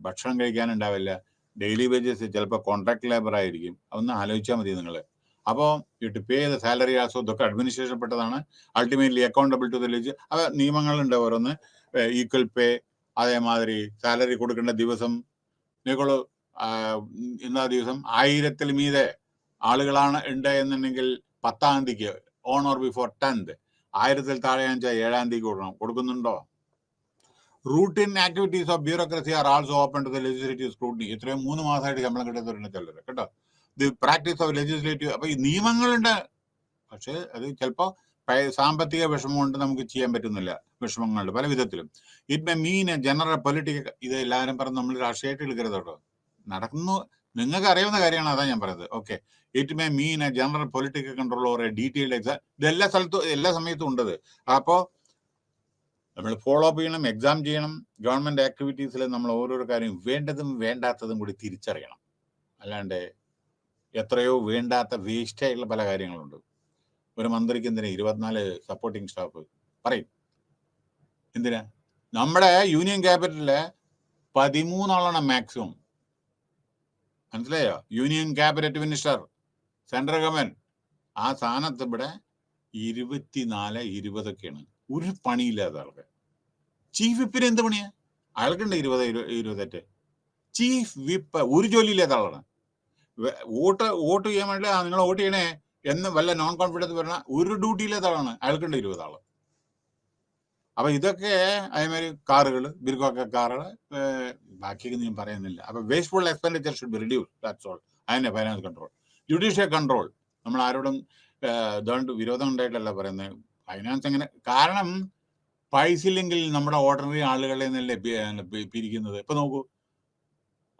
ഭക്ഷണം കഴിക്കാനുണ്ടാവില്ല, ഡെയിലി വേജസ് ചിലപ്പോൾ കോൺട്രാക്ട് ലേബർ ആയിരിക്കും. അതൊന്ന് ആലോചിച്ചാൽ മതി നിങ്ങൾ. അപ്പോൾ to pay the salary also, ഇതൊക്കെ അഡ്മിനിസ്ട്രേഷൻ പെട്ടതാണ്. Ultimately accountable to the leg. നിയമങ്ങളുണ്ട് ഓരോന്ന്. ഈക്വൽ പേ, അതേമാതിരി സാലറി കൊടുക്കേണ്ട ദിവസം നിങ്ങൾ ഇന്ന ദിവസം 1000 മീതെ ആളുകളാണ് ഉണ്ട് എന്നുണ്ടെങ്കിൽ 10ാം തീയതിക്ക് ഓൺ ഓർ ബിഫോർ 10th. 1000 താഴെയാണെന്ന് വെച്ചാൽ 7ാം തീയതിക്ക് കൊടുക്കുന്നുണ്ടോ? Routine activities of bureaucracy are also open to the legislative scrutiny. ഇത്രയും 3 മാസമായിട്ട് ശമ്പളം കിട്ടുന്നവരുണ്ട് ചിലർ കേട്ടോ. The practice of legislative. അപ്പൊ ഈ നിയമങ്ങളുണ്ട്, പക്ഷെ അത് ചിലപ്പോൾ സാമ്പത്തിക വിഷമം കൊണ്ട് നമുക്ക് ചെയ്യാൻ പറ്റുന്നില്ല. വിഷമങ്ങളുണ്ട് പല വിധത്തിലും. It may mean A general political. ഇത് എല്ലാവരും പറഞ്ഞ് നമ്മൾ രാഷ്ട്രീയമായിട്ട് എടുക്കരുത് കേട്ടോ. നടക്കുന്നു, നിങ്ങൾക്ക് അറിയാവുന്ന കാര്യമാണ്, അതാ ഞാൻ പറയുന്നത്. Okay, it may mean A general political control or A detailed exam. ഇത് എല്ലാ സ്ഥലത്തും എല്ലാ സമയത്തും ഉണ്ടത്. അപ്പോൾ നമ്മൾ ഫോളോ അപ്പ് ചെയ്യണം, എക്സാം ചെയ്യണം. ഗവൺമെന്റ് ആക്ടിവിറ്റീസിൽ നമ്മൾ ഓരോരോ കാര്യം വേണ്ടതും വേണ്ടാത്തതും കൂടി തിരിച്ചറിയണം. അല്ലാണ്ട് എത്രയോ വേണ്ടാത്ത വേസ്റ്റ് ആയിട്ടുള്ള പല കാര്യങ്ങളുണ്ട്. ഒരു മന്ത്രിക്ക് എന്തിനാ 24 സപ്പോർട്ടിങ് സ്റ്റാഫ്? പറയും എന്തിനാ? നമ്മുടെ യൂണിയൻ ക്യാപിറ്റലില് 13 ആളാണ് മാക്സിമം. മനസ്സിലായോ? Union cabinet minister, central government. ആ സ്ഥാനത്ത് ഇവിടെ 24, 20ഒക്കെയാണ്. ഒരു പണിയില്ലാത്ത ആൾക്ക്. ചീഫ് വിപ്പിന് എന്ത് പണിയാ? അയാൾക്കുണ്ട് 20 ചീഫ് വിപ്പ് ഒരു ജോലിയില്ലാത്ത ആളാണ്. വോട്ട് ചെയ്യാൻ വേണ്ടി നിങ്ങൾ വോട്ട് ചെയ്യണേ എന്ന് വല്ല നോൺ കോൺഫിഡൻസ് പറഞ്ഞ ഒരു ഡ്യൂട്ടി ഇല്ലാത്ത ആളാണ്. അയാൾക്കുണ്ട് 20 ആള്. അപ്പൊ ഇതൊക്കെ അതേമാതിരി കാറുകൾ, ബിർഗോക്ക കാറുകൾ, ബാക്കിയൊക്കെ ഞാൻ പറയുന്നില്ല. അപ്പൊ wasteful expenditure should be reduce. That's all. അതിന്റെ ഫൈനാൻസ് കൺട്രോൾ, ജുഡീഷ്യൽ കൺട്രോൾ. നമ്മൾ ആരോടും ഇതുകൊണ്ട് വിരോധം ഉണ്ടായിട്ടല്ല പറയുന്നത്. ഫൈനാൻസ് എങ്ങനെ, കാരണം പൈസ ഇല്ലെങ്കിൽ നമ്മുടെ ഓർഡിനറി ആളുകളെ നിന്നല്ലേ പിരിക്കുന്നത്. ഇപ്പൊ നോക്കൂ,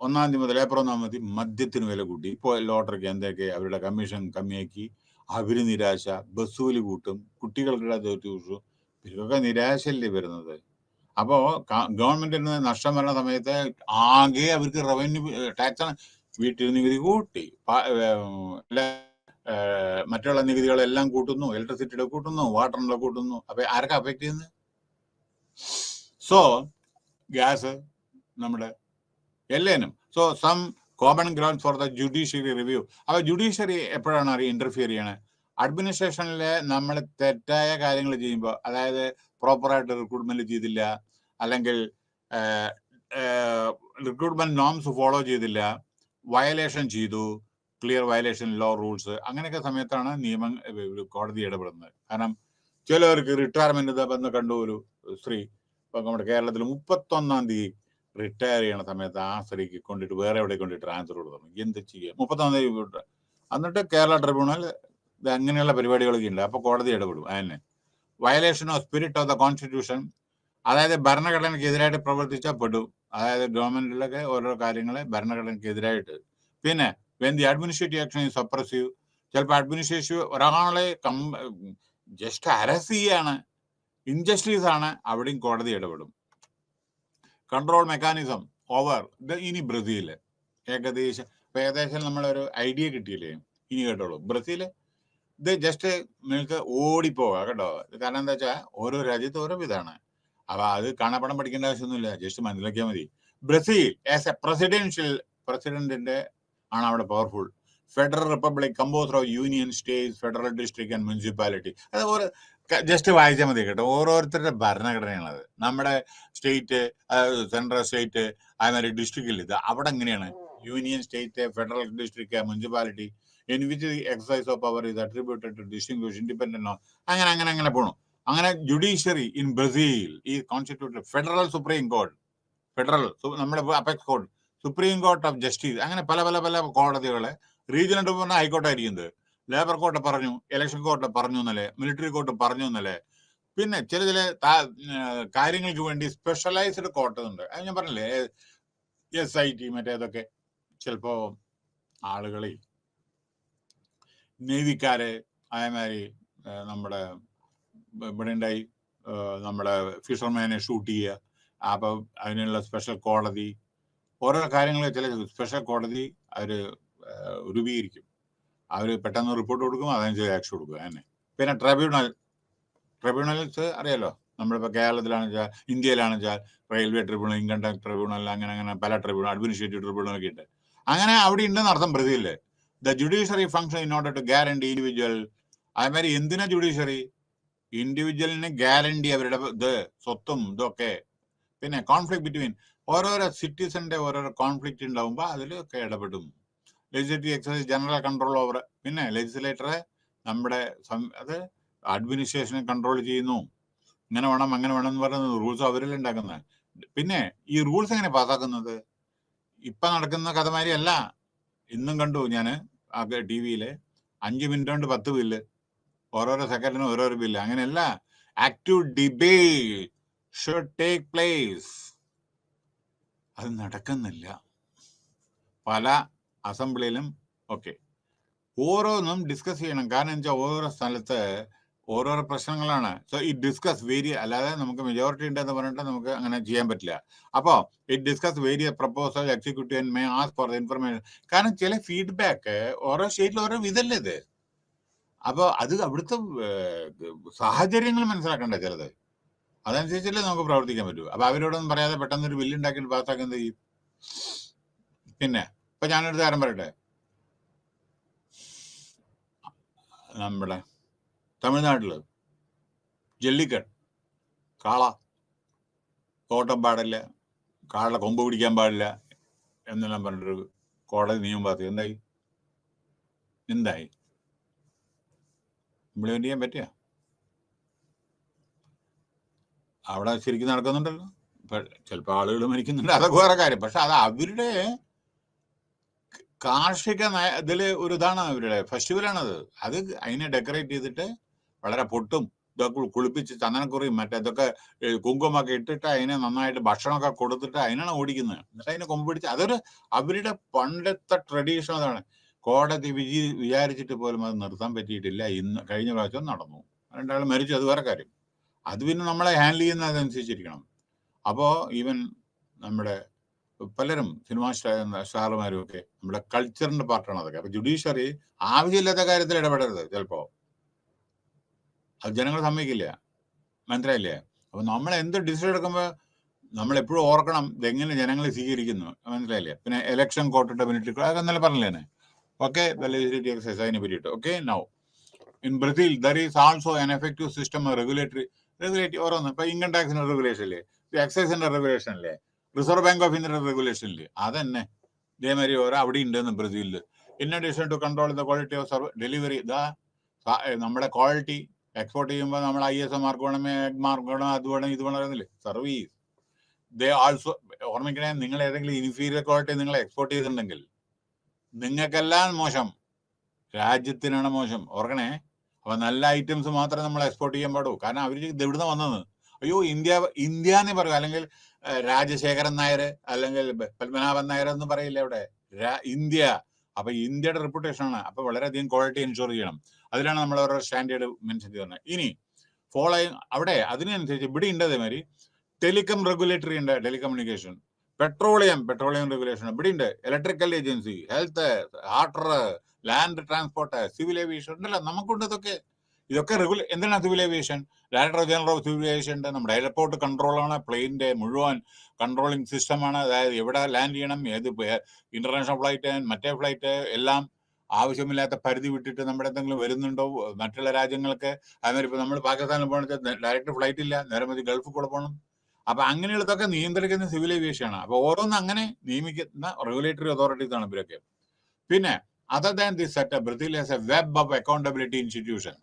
1ാം തീയതി മുതൽ ഏപ്രിൽ 1ാം തീയതി മദ്യത്തിന് വില കൂട്ടി. ഇപ്പോൾ ലോട്ടറിക്ക് എന്തൊക്കെ അവരുടെ കമ്മീഷൻ കമ്മിയാക്കി. അവര് നിരാശ, ബസ്സുവിൽ കൂട്ടും, കുട്ടികൾക്കിടെ തോറ്റു. ഇവർക്കൊക്കെ നിരാശയല്ലേ വരുന്നത്. അപ്പോ ഗവൺമെന്റിന് നഷ്ടം വരുന്ന സമയത്ത് ആകെ അവർക്ക് റവന്യൂ ടാക്സ് ആണ്. വീട്ടിൽ നികുതി കൂട്ടി, മറ്റുള്ള നികുതികളെല്ലാം കൂട്ടുന്നു, ഇലക്ട്രിസിറ്റിയുടെ കൂട്ടുന്നു, വാട്ടറിന്റെ കൂട്ടുന്നു. അപ്പൊ ആരൊക്കെ അഫക്ട് ചെയ്യുന്നത്? സോ ഗ്യാസ്, നമ്മുടെ എല്ലാനും. So some common ground for the judiciary review. അപ്പൊ ജുഡീഷ്യറി എപ്പോഴാണ് ഇന്റർഫിയർ ചെയ്യണേ? അഡ്മിനിസ്ട്രേഷനിലെ നമ്മൾ തെറ്റായ കാര്യങ്ങൾ ചെയ്യുമ്പോൾ, അതായത് പ്രോപ്പറായിട്ട് റിക്രൂട്ട്മെന്റ് ചെയ്തില്ല, അല്ലെങ്കിൽ റിക്രൂട്ട്മെന്റ് നോംസ് ഫോളോ ചെയ്തില്ല, വയലേഷൻ ചെയ്തു, ക്ലിയർ വയലേഷൻ ലോ റൂൾസ്, അങ്ങനെയൊക്കെ സമയത്താണ് നിയമം കോടതി ഇടപെടുന്നത്. കാരണം ചിലവർക്ക് റിട്ടയർമെന്റ് വന്ന് കണ്ടു. ഒരു സ്ത്രീ ഇപ്പൊ നമ്മുടെ കേരളത്തിൽ 31ാം തീയതി റിട്ടയർ ചെയ്യണ സമയത്ത് ആ സ്ത്രീക്ക് കൊണ്ടിട്ട് വേറെ എവിടെ കൊണ്ട് ട്രാൻസ്ഫർ കൊടുത്തു. എന്ത് ചെയ്യുക? 31ാം തീയതി വിട്ട് എന്നിട്ട് കേരള ട്രിബ്യൂണൽ ഇത് അങ്ങനെയുള്ള പരിപാടികളൊക്കെ ഉണ്ട്. അപ്പൊ കോടതി ഇടപെടും. അതിന് violation of spirit of the constitution, അതായത് ഭരണഘടനയ്ക്ക് എതിരായിട്ട് പ്രവർത്തിച്ചാൽ പെടും. അതായത് ഗവൺമെന്റിലൊക്കെ ഓരോ കാര്യങ്ങളെ ഭരണഘടനയ്ക്ക് എതിരായിട്ട്. പിന്നെ when the administrative action is suppressive, ചിലപ്പോൾ അഡ്മിനിസ്ട്രേറ്റീവ് ഒരാളെ ജസ്റ്റ് അറസ്റ്റ് ചെയ്യാണ്, ഇൻജസ്റ്റിസ് ആണ്, അവിടെയും കോടതി ഇടപെടും. കൺട്രോൾ മെക്കാനിസം ഓവർ ഇനി ബ്രസീല് ഏകദേശം നമ്മളൊരു ഐഡിയ കിട്ടിയില്ലേ? ഇനി കേട്ടോളൂ. ബ്രസീല് ഇത് ജസ്റ്റ് നിങ്ങൾക്ക് ഓടിപ്പോവാ കേട്ടോ. കാരണം എന്താ വെച്ചാൽ ഓരോ രാജ്യത്ത് ഓരോ വിധമാണ്. അപ്പൊ അത് കാണാപ്പടം പഠിക്കേണ്ട ആവശ്യമൊന്നുമില്ല, ജസ്റ്റ് മനസ്സിലാക്കിയാൽ മതി. ബ്രസീൽ ആസ് എ പ്രസിഡന്റിന്റെ ആണ് അവിടെ powerful. Federal republic composed of union States, federal district and municipality. അതുപോലെ ജസ്റ്റ് വായിച്ചാൽ മതി കേട്ടോ. ഓരോരുത്തരുടെ ഭരണഘടനയാണത്. നമ്മുടെ സ്റ്റേറ്റ്, സെൻട്രൽ സ്റ്റേറ്റ്, അതേമാതിരി ഡിസ്ട്രിക്റ്റിൽ ഇത് അവിടെ എങ്ങനെയാണ്? Union state, federal district, municipality in which the exercise of power is attributed to distinguished independent law. അങ്ങനെ പോണു. അങ്ങനെ ജുഡീഷ്യറി ഇൻ ബ്രസീൽ ഈ constituted Federal Supreme Court, federal നമ്മുടെ apex court, Supreme Court of Justice, അങ്ങനെ പല പല പല കോടതികളെ റീജിയണൽ പറഞ്ഞാൽ ഹൈക്കോർട്ടായിരിക്കുന്നത്. ലേബർ കോർട്ട് പറഞ്ഞു, ഇലക്ഷൻ കോർട്ട് പറഞ്ഞു എന്നല്ലേ, മിലിറ്ററി കോർട്ട് പറഞ്ഞു എന്നല്ലേ. പിന്നെ ചില കാര്യങ്ങൾക്ക് വേണ്ടി സ്പെഷ്യലൈസ്ഡ് കോർട്ട് ഉണ്ട്. അത് ഞാൻ പറഞ്ഞില്ലേ, SIT മറ്റേതൊക്കെ. ചിലപ്പോ ആളുകളെ നേവിക്കാരെ അതേമാതിരി നമ്മുടെ ഇവിടെ ഉണ്ടായി നമ്മുടെ ഫിഷർമാനെ ഷൂട്ട് ചെയ്യുക. അപ്പം അതിനുള്ള സ്പെഷ്യൽ കോടതി, ഓരോ കാര്യങ്ങൾ ചില സ്പെഷ്യൽ കോടതി അവർ രൂപീകരിക്കും. അവർ പെട്ടെന്ന് റിപ്പോർട്ട് കൊടുക്കും, അതനുസരിച്ച് ആക്ഷൻ കൊടുക്കും. അങ്ങനെ പിന്നെ ട്രിബ്യൂണൽസ് അറിയാലോ, നമ്മളിപ്പോൾ കേരളത്തിലാണെന്ന് വെച്ചാൽ, ഇന്ത്യയിലാണെന്ന് വെച്ചാൽ railway tribunal, income tax tribunal, അങ്ങനെ പല ട്രിബ്യൂണൽ, അഡ്മിനിസ്ട്രേറ്റീവ് ട്രിബ്യൂണൽ ഒക്കെ ഉണ്ട്. അങ്ങനെ അവിടെ ഉണ്ടെന്ന് അർത്ഥം ബ്രസീലില്. The judiciary function in order to guarantee individual. അതേമാതിരി എന്തിനാ ജുഡീഷ്യറി? ഇൻഡിവിജ്വലിന് ഗ്യാരണ്ടി അവരുടെ ഇത് സ്വത്തും ഇതൊക്കെ. പിന്നെ കോൺഫ്ലിക്ട് ബിറ്റ്വീൻ ഓരോരോ സിറ്റിസന്റെ ഓരോരോ കോൺഫ്ലിക്റ്റ് ഉണ്ടാവുമ്പോൾ അതിലൊക്കെ ഇടപെടും. Legislative exercise general control over. പിന്നെ ലെജിസ്ലേറ്ററെ നമ്മുടെ അത് അഡ്മിനിസ്ട്രേഷനെ കൺട്രോൾ ചെയ്യുന്നു. ഇങ്ങനെ വേണം അങ്ങനെ വേണം എന്ന് പറയുന്നത് റൂൾസ് അവരിൽ ഉണ്ടാക്കുന്നത്. പിന്നെ ഈ റൂൾസ് എങ്ങനെ പാസ്സാക്കുന്നത്? ഇപ്പൊ നടക്കുന്ന കഥമാരി അല്ല. ഇന്നും കണ്ടു ഞാൻ ടി വിയില് 5 മിനിറ്റ് കൊണ്ട് 10 ബില്ല്, ഓരോരോ സെക്കൻഡിനും ഓരോരോ ബില്ല്. അങ്ങനെയല്ല. Active debate should take place. അത് നടക്കുന്നില്ല പല അസംബ്ലിയിലും ഒക്കെ. ഓരോന്നും ഡിസ്കസ് ചെയ്യണം. കാരണം വെച്ചാൽ ഓരോ സ്ഥലത്ത് ഓരോരോ പ്രശ്നങ്ങളാണ്. സോ ഈ ഡിസ്കസ് വേരിയ, അല്ലാതെ നമുക്ക് മെജോറിറ്റി ഉണ്ടെന്ന് പറഞ്ഞിട്ട് നമുക്ക് അങ്ങനെ ചെയ്യാൻ പറ്റില്ല. അപ്പോൾ ഈ discuss various proposal executive may ask for information. കാരണം ചില ഫീഡ്ബാക്ക് ഓരോ സ്റ്റേറ്റിൽ ഓരോ ഇതല്ലേ ഇത്. അപ്പോൾ അത് അവിടുത്തെ സാഹചര്യങ്ങൾ മനസ്സിലാക്കണ്ടേ ചിലത്. അതനുസരിച്ചല്ലേ നമുക്ക് പ്രവർത്തിക്കാൻ പറ്റൂ. അപ്പൊ അവരോടൊന്നും പറയാതെ പെട്ടെന്ന് ഒരു ബില്ല് ഉണ്ടാക്കിയിട്ട് പാസ്സാക്കി എന്ത് ചെയ്യും? പിന്നെ ഇപ്പൊ ഞാനൊരു കാര്യം പറയട്ടെ. നമ്മുടെ തമിഴ്നാട്ടില് ജല്ലിക്കട്ട്, കാള ഓട്ടം പാടില്ല, കാള കൊമ്പ് പിടിക്കാൻ പാടില്ല എന്നെല്ലാം പറഞ്ഞിട്ടൊരു കോടതി നിയമം പാസ്. എന്തായി ഇംപ്ലിമെന്റ് ചെയ്യാൻ പറ്റിയ? അവിടെ ശരിക്കും നടക്കുന്നുണ്ടല്ലോ. ചിലപ്പോൾ ആളുകൾ മരിക്കുന്നുണ്ട്, അതൊക്കെ വേറെ കാര്യം. പക്ഷെ അത് അവരുടെ കാർഷിക ഇതില് ഒരു ഇതാണ്, അവരുടെ ഫെസ്റ്റിവലാണത്. അത് അതിനെ ഡെക്കറേറ്റ് ചെയ്തിട്ട് വളരെ പൊട്ടും ഇതൊക്കെ കുളിപ്പിച്ച് ചന്ദനക്കുറിയും മറ്റേതൊക്കെ കുങ്കുമൊക്കെ ഇട്ടിട്ട് അതിനെ നന്നായിട്ട് ഭക്ഷണമൊക്കെ കൊടുത്തിട്ട് അതിനാണ് ഓടിക്കുന്നത്. എന്നിട്ട് അതിനെ കൊമ്പ് പിടിച്ച് അതൊരു അവരുടെ പണ്ടത്തെ ട്രഡീഷൻ അതാണ്. കോടതി വിചാരിച്ചിട്ട് പോലും അത് നിർത്താൻ പറ്റിയിട്ടില്ല. ഇന്ന് കഴിഞ്ഞ പ്രാവശ്യം നടന്നു, 2 ആൾ മരിച്ചു, അത് വേറെ കാര്യം. അത് പിന്നെ നമ്മളെ ഹാൻഡിൽ ചെയ്യുന്നതനുസരിച്ചിരിക്കണം. അപ്പോൾ ഈവൻ നമ്മുടെ പലരും സിനിമാ സ്റ്റാറുമാരും ഒക്കെ നമ്മുടെ കൾച്ചറിന്റെ പാർട്ടാണ് അതൊക്കെ. അപ്പൊ ജുഡീഷ്യറി ആവശ്യമില്ലാത്ത കാര്യത്തിൽ ഇടപെടരുത്. ചിലപ്പോ അത് ജനങ്ങൾ സമ്മതിക്കില്ല. മനസ്സിലായില്ലേ? അപ്പൊ നമ്മൾ എന്ത് ഡിസിഷൻ എടുക്കുമ്പോൾ നമ്മൾ എപ്പോഴും ഓർക്കണം ഇതെങ്ങനെ ജനങ്ങൾ സ്വീകരിക്കുന്നു. മനസ്സിലായില്ലേ? പിന്നെ ഇലക്ഷൻ കോർട്ടിന്റെ മിനിറ്റ് അതൊക്കെ എന്നല്ല പറഞ്ഞില്ലേ. ഓക്കെ, ലെജിസ്ലേറ്റീവ് എക്സസൈസ് അതിനെ പറ്റിയിട്ട്. Okay, now in Brazil there is also an effective system regulatory ഓരോന്ന്. ഇപ്പൊ ഇൻകം ടാക്സിന്റെ റെഗുലേഷൻ ഇല്ലേ, എക്സൈസിന്റെ റെഗുലേഷൻ ഇല്ലേ, റിസർവ് ബാങ്ക് ഓഫ് ഇന്ത്യയുടെ റെഗുലേഷൻ ഇല്ലേ, അതന്നെ ഇതേമാതിരി ഓരോ അവിടെ ഉണ്ടെന്ന് ബ്രസീലില്. In addition to control the quality of delivery, നമ്മുടെ ക്വാളിറ്റി എക്സ്പോർട്ട് ചെയ്യുമ്പോൾ നമ്മൾ ISO മാർക്ക് വേണം, മാർക്ക് വേണം, അത് വേണം, ഇത് വേണമെന്നില്ലേ. സർവീസ് ദേ ആൾസോ ഓർമ്മിക്കണേ, നിങ്ങൾ ഏതെങ്കിലും ഇൻഫീരിയർ ക്വാളിറ്റി നിങ്ങൾ എക്സ്പോർട്ട് ചെയ്തിട്ടുണ്ടെങ്കിൽ നിങ്ങൾക്കെല്ലാം മോശം, രാജ്യത്തിനാണ് മോശം. ഓർക്കണേ. അപ്പൊ നല്ല ഐറ്റംസ് മാത്രമേ നമ്മൾ എക്സ്പോർട്ട് ചെയ്യാൻ പാടൂ. കാരണം അവർ ഇത് എവിടുന്ന് വന്നത്? അയ്യോ ഇന്ത്യ എന്ന് പറയും, അല്ലെങ്കിൽ രാജശേഖരൻ നായർ അല്ലെങ്കിൽ പത്മനാഭൻ നായർ എന്ന് പറയില്ല ഇവിടെ, ഇന്ത്യ. അപ്പൊ ഇന്ത്യയുടെ റെപ്യൂട്ടേഷൻ ആണ്. അപ്പൊ വളരെയധികം ക്വാളിറ്റി എൻഷുർ ചെയ്യണം. അതിലാണ് നമ്മൾ ഓരോ സ്റ്റാൻഡേർഡ് മെൻഷൻ ചെയ്യുന്നത്. ഇനി ഫോളോ അവിടെ അതിനനുസരിച്ച് ഇവിടെ ഉണ്ട്. അതേമാതിരി ടെലികോം റെഗുലേറ്ററി ഉണ്ട്, ടെലികമ്മ്യൂണിക്കേഷൻ, പെട്രോളിയം റെഗുലേഷൻ ഇവിടെ ഉണ്ട്, electrical agency, health, water, land transport, civil aviation ഉണ്ടല്ലോ. നമുക്കുണ്ട് ഇതൊക്കെ എന്താണ് civil aviation? Director general of civil aviation ഉണ്ട്. നമ്മുടെ എയർപോർട്ട് കൺട്രോളാണ്, പ്ലെയിനിന്റെ മുഴുവൻ കൺട്രോളിംഗ് സിസ്റ്റമാണ്. അതായത് എവിടെ ലാൻഡ് ചെയ്യണം, ഏത് ഇന്റർനാഷണൽ ഫ്ലൈറ്റ്, മറ്റേ ഫ്ലൈറ്റ് എല്ലാം ആവശ്യമില്ലാത്ത പരിധി വിട്ടിട്ട് നമ്മുടെ എന്തെങ്കിലും വരുന്നുണ്ടോ മറ്റുള്ള രാജ്യങ്ങൾക്ക്. അതുമാതിരി ഇപ്പൊ നമ്മൾ പാകിസ്ഥാനിൽ പോകണമെന്ന് ഡയറക്റ്റ് ഫ്ലൈറ്റ് ഇല്ല, നേരെ മതി ഗൾഫിൽ കൂടെ പോകണം. അപ്പൊ അങ്ങനെയുള്ളതൊക്കെ നിയന്ത്രിക്കുന്ന സിവിൽ ഏവിയേഷൻ ആണ്. അപ്പൊ ഓരോന്നും അങ്ങനെ നിയമിക്കുന്ന റെഗുലേറ്ററി അതോറിറ്റീസ് ആണ് ഇവരൊക്കെ. പിന്നെ other than this setup, Brazil has a web of accountability institutions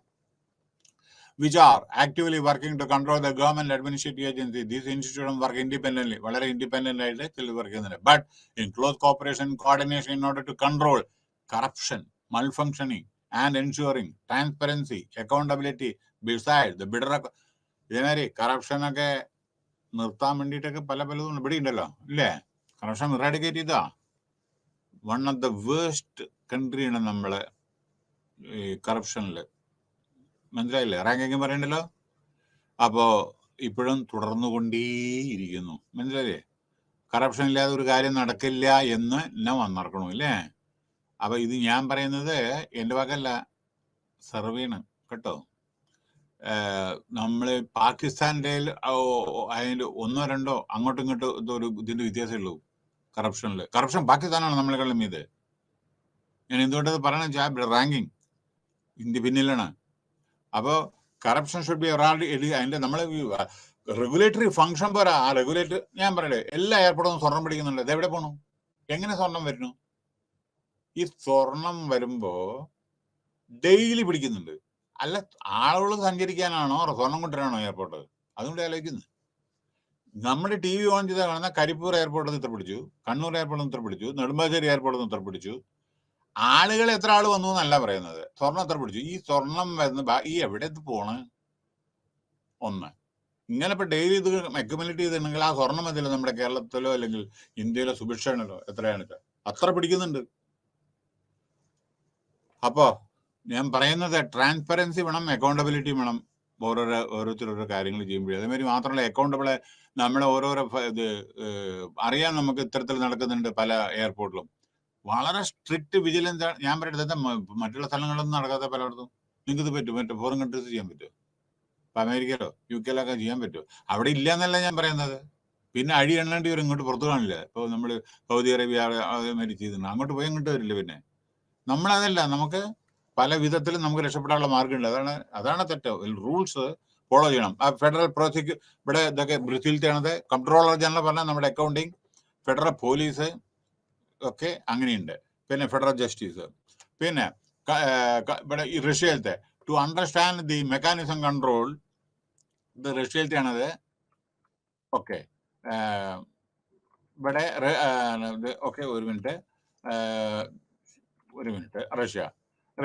which are actively working to control the government administrative agency. These institutions work independently, വളരെ ഇൻഡിപെൻഡന്റ് ആയിട്ട് ചില വർക്ക് ചെയ്യുന്നുണ്ട്, but in close cooperation coordination in order to control corruption, malfunctioning and ensuring transparency, accountability. Besides the bidder ഇതേമാതിരി corruption ഒക്കെ നിർത്താൻ വേണ്ടിയിട്ടൊക്കെ പലതും ഇവിടെ ഉണ്ടല്ലോ, ഇല്ലേ? കറപ്ഷൻ ഇറാഡിക്കേറ്റ് ചെയ്താ വൺ ഓഫ് ദ വേസ്റ്റ് കൺട്രിയാണ് നമ്മള് ഈ കറപ്ഷനിൽ. മനസ്സിലായില്ലേ? റാങ്കിങ് പറയണ്ടല്ലോ. അപ്പോ ഇപ്പോഴും തുടർന്നുകൊണ്ടേയിരിക്കുന്നു. മനസ്സിലായില്ലേ? കറപ്ഷൻ ഇല്ലാതെ ഒരു കാര്യം നടക്കില്ല എന്ന് എന്നെ വന്നിറക്കണു, ഇല്ലേ? അപ്പൊ ഇത് ഞാൻ പറയുന്നത് എന്റെ വകല്ല, സർവേണ് കേട്ടോ. നമ്മൾ പാകിസ്ഥാൻ്റെ അതിൽ 1 or 2 അങ്ങോട്ടും ഇങ്ങോട്ടും ഒരു ഇതിന്റെ വ്യത്യാസമേ ഉള്ളൂ കറപ്ഷനിൽ. കറപ്ഷൻ പാകിസ്ഥാനാണ് നമ്മളെക്കാളും ഇത്. ഞാൻ എന്തുകൊണ്ടത് പറയണെന്ന് വെച്ചാൽ റാങ്കിങ് ഇന്ത്യ പിന്നിലാണ്. അപ്പോൾ കറപ്ഷൻ ഷുഡ് ബി അതിന്റെ നമ്മൾ റെഗുലേറ്ററി ഫംഗ്ഷൻ പോരാ. ആ റെഗുലേറ്റർ ഞാൻ പറയട്ടെ, എല്ലാ എയർപോർട്ടും സ്വർണം പിടിക്കുന്നുണ്ട്. ഇത് എവിടെ പോണു? എങ്ങനെ സ്വർണം വരുന്നു? ഈ സ്വർണം വരുമ്പോ ഡെയിലി പിടിക്കുന്നുണ്ട്. അല്ല, ആളുകൾ സഞ്ചരിക്കാനാണോ സ്വർണം കൊണ്ടുവരാണോ എയർപോർട്ട്? അതുകൊണ്ട് ആലോചിക്കുന്നത്. നമ്മുടെ ടി വി ഓൺ ചെയ്താൽ കാണുന്ന കരിപ്പൂർ എയർപോർട്ടിൽ നിന്ന് ഇത്ര പിടിച്ചു, കണ്ണൂർ എയർപോർട്ടിൽ നിന്ന് ഇത്ര പിടിച്ചു, നെടുമ്പാശ്ശേരി എയർപോർട്ടിൽ നിന്ന് ഇത്ര പിടിച്ചു. ആളുകൾ എത്ര ആൾ വന്നു എന്നല്ല പറയുന്നത്, സ്വർണം എത്ര പിടിച്ചു. ഈ സ്വർണം വരുന്ന ഈ എവിടെ പോണ്? ഒന്ന് ഇങ്ങനെ ഇപ്പൊ ഡെയിലി ഇത് അക്യുമുലേറ്റ് ചെയ്തിട്ടുണ്ടെങ്കിൽ ആ സ്വർണം മതിയല്ലോ നമ്മുടെ കേരളത്തിലോ അല്ലെങ്കിൽ ഇന്ത്യയിലോ സുഭിക്ഷമാണല്ലോ. എത്രയാണ് അത്ര പിടിക്കുന്നുണ്ട്. അപ്പോ ഞാൻ പറയുന്നത് ട്രാൻസ്പെറൻസി വേണം, അക്കൗണ്ടബിലിറ്റി വേണം. ഓരോരുത്തരോരോ കാര്യങ്ങൾ ചെയ്യുമ്പോഴേ. അതേമാതിരി മാത്രമല്ല, അക്കൗണ്ടബിള് നമ്മളെ ഓരോരോ ഇത് അറിയാൻ നമുക്ക് ഇത്തരത്തിൽ നടക്കുന്നുണ്ട് പല എയർപോർട്ടിലും. വളരെ സ്ട്രിക്റ്റ് വിജിലൻസ് ആണ്. ഞാൻ പറയട്ടെ, മറ്റുള്ള സ്ഥലങ്ങളിലൊന്നും നടക്കാത്ത പലയിടത്തും നിങ്ങൾക്ക് ഇത് പറ്റും. മറ്റേ ഫോറിൻ കൺട്രീസ് ചെയ്യാൻ പറ്റും. ഇപ്പൊ അമേരിക്കയിലോ യു കെയിലൊക്കെ ചെയ്യാൻ പറ്റും. അവിടെ ഇല്ല എന്നല്ല ഞാൻ പറയുന്നത്. പിന്നെ അഴി എണ്ണേണ്ടി വരും, ഇങ്ങോട്ട് പുറത്തു കാണില്ല. ഇപ്പോൾ നമ്മൾ സൗദി അറേബ്യ അതേമാതിരി ചെയ്തിട്ടുണ്ട്. അങ്ങോട്ട് പോയി ഇങ്ങോട്ട് വരില്ല. പിന്നെ നമ്മളതല്ല, നമുക്ക് പല വിധത്തിലും നമുക്ക് രക്ഷപ്പെടാനുള്ള മാർഗമുണ്ട്. അതാണ് തെറ്റ്. റൂൾസ് ഫോളോ ചെയ്യണം. ആ ഫെഡറൽ ഇവിടെ ഇതൊക്കെ ബ്രസീലത്തെയാണത്. കൺട്രോളർ ജനറൽ പറഞ്ഞാൽ നമ്മുടെ അക്കൗണ്ടിങ്, ഫെഡറൽ പോലീസ് ഒക്കെ അങ്ങനെയുണ്ട്. പിന്നെ ഫെഡറൽ ജസ്റ്റിസ്. പിന്നെ ഇവിടെ ഈ റഷ്യയിലത്തെ to understand the mechanism control, ഇത് റഷ്യയിലത്തെയാണത്. ഓക്കെ, ഇവിടെ ഓക്കെ, ഒരു മിനിറ്റ്.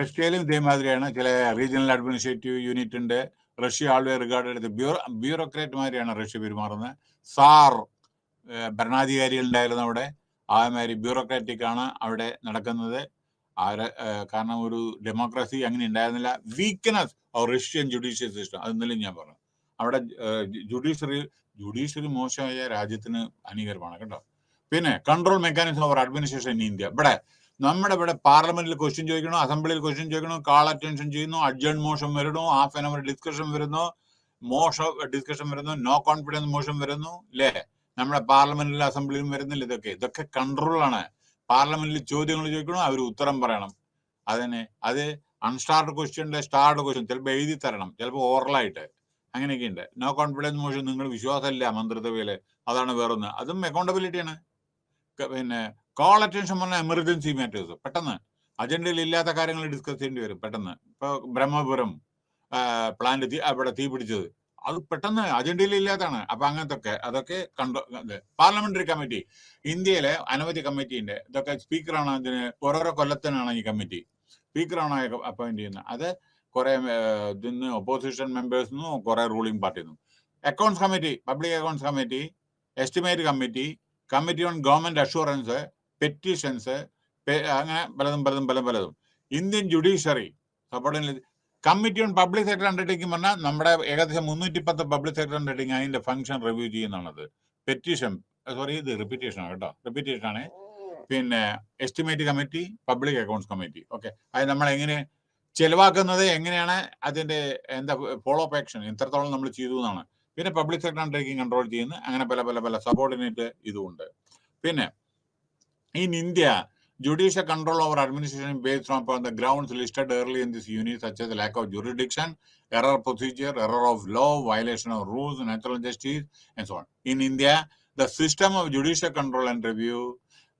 റഷ്യയിലും ഇതേമാതിരിയാണ്. ചില റീജിയണൽ അഡ്മിനിസ്ട്രേറ്റീവ് യൂണിറ്റ് ഉണ്ട്. റഷ്യ ആൾവേ റിഗാർഡഡ് ബ്യൂറോക്രാറ്റുമാരെയാണ് റഷ്യ പെരുമാറുന്നത്. സാർ ഭരണാധികാരികൾ ഉണ്ടായിരുന്നു അവിടെ. അതേമാതിരി ബ്യൂറോക്രാറ്റിക് ആണ് അവിടെ നടക്കുന്നത്. കാരണം ഒരു ഡെമോക്രസി അങ്ങനെ ഉണ്ടായിരുന്നില്ല. Weakness of Russian judicial system, അത് ഇന്നലെ ഞാൻ പറഞ്ഞു. അവിടെ ജുഡീഷ്യറി മോശമായ രാജ്യത്തിന് ഹാനികരമാണ് കേട്ടോ. പിന്നെ control mechanism over administration in India. ഇവിടെ പാർലമെന്റിൽ ക്വസ്റ്റ്യൻ ചോദിക്കണോ, അസംബ്ലിയിൽ ക്വസ്റ്റ്യൻ ചോദിക്കണോ, കാൾ അറ്റൻഷൻ ചെയ്യുന്നു, അഡ്ജേൺ മോഷൻ വരുന്നു, ഹാഫ് ആൻ അവർ ഡിസ്കഷൻ വരുന്നു, ഡിസ്കഷൻ വരുന്നു, നോ കോൺഫിഡൻസ് മോഷൻ വരുന്നു. അല്ലേ? നമ്മുടെ പാർലമെന്റിലും അസംബ്ലിയിലും വരുന്നില്ല. ഇതൊക്കെ കൺട്രോളാണ്. പാർലമെന്റിൽ ചോദ്യങ്ങൾ ചോദിക്കണോ, അവർ ഉത്തരം പറയണം. അത് അൺസ്റ്റാർഡ് ക്വസ്റ്റ്യൻ, സ്റ്റാർഡ് ക്വസ്റ്റ്യൻ ചിലപ്പോൾ എഴുതി തരണം, ചിലപ്പോൾ ഓറലായിട്ട്, അങ്ങനെയൊക്കെ ഉണ്ട്. നോ കോൺഫിഡൻസ് മോഷൻ നിങ്ങൾ വിശ്വാസമില്ല മന്ത്രിസഭയില്, അതാണ് വേറൊന്ന്. അതും അക്കൗണ്ടബിലിറ്റിയാണ്. പിന്നെ കോൾ അറ്റൻഷൻ പറഞ്ഞാൽ എമർജൻസി മാറ്റേഴ്സ്, പെട്ടെന്ന് അജണ്ടയിൽ ഇല്ലാത്ത കാര്യങ്ങൾ ഡിസ്കസ് ചെയ്യേണ്ടി വരും പെട്ടെന്ന്. ഇപ്പൊ ബ്രഹ്മപുരം പ്ലാന്റ് അവിടെ തീ പിടിച്ചത്, അത് പെട്ടെന്ന് അജണ്ടയിൽ ഇല്ലാത്തതാണ്. അപ്പൊ അതൊക്കെ പാർലമെന്ററി കമ്മിറ്റി, ഇന്ത്യയിലെ അനവധി കമ്മിറ്റി ഉണ്ട്. ഇതൊക്കെ സ്പീക്കറാണ് ഇതിന്, ഓരോരോ കൊല്ലത്തിനാണ് ഈ കമ്മിറ്റി സ്പീക്കറാണ് അപ്പോയിന്റ് ചെയ്യുന്നത്. അത് കുറെ ഇതിന്ന് ഒപ്പോസിഷൻ മെമ്പേഴ്സിനും കുറെ റൂളിംഗ് പാർട്ടിന്നും. Accounts committee, public accounts committee, estimate committee, committee on government assurance, petitions, അങ്ങനെ പലതും. Indian judiciary support committee on public sector undertaking പറഞ്ഞാൽ നമ്മുടെ ഏകദേശം 310 പബ്ലിക് സെക്ടർ അണ്ടർടേക്കിംഗ് അതിന്റെ ഫംഗ്ഷൻ റിവ്യൂ ചെയ്യുന്നതാണത്. പെറ്റീഷൻ, ഇത് റിപ്പീറ്റേഷൻ ആണ് കേട്ടോ, റിപ്പീറ്റേഷൻ ആണ്. പിന്നെ estimate committee, public accounts committee. Okay, അത് നമ്മൾ എങ്ങനെ ചെലവാക്കുന്നത്, എങ്ങനെയാണ് അതിന്റെ ഫോളോ അപ്പ് ആക്ഷൻ എത്രത്തോളം നമ്മൾ ചെയ്തു എന്നാണ്. പിന്നെ പബ്ലിക് സെക്ടർ അണ്ടർടേക്കിംഗ് കൺട്രോൾ ചെയ്യുന്ന അങ്ങനെ പല സബോർഡിനേറ്റ് ഇതുമുണ്ട്. പിന്നെ in India, judicial control over administration based on the grounds listed early in this unit, such as lack of jurisdiction, error procedure, error of law, violation of rules, natural justice, and so on. In India, the system of judicial control and review,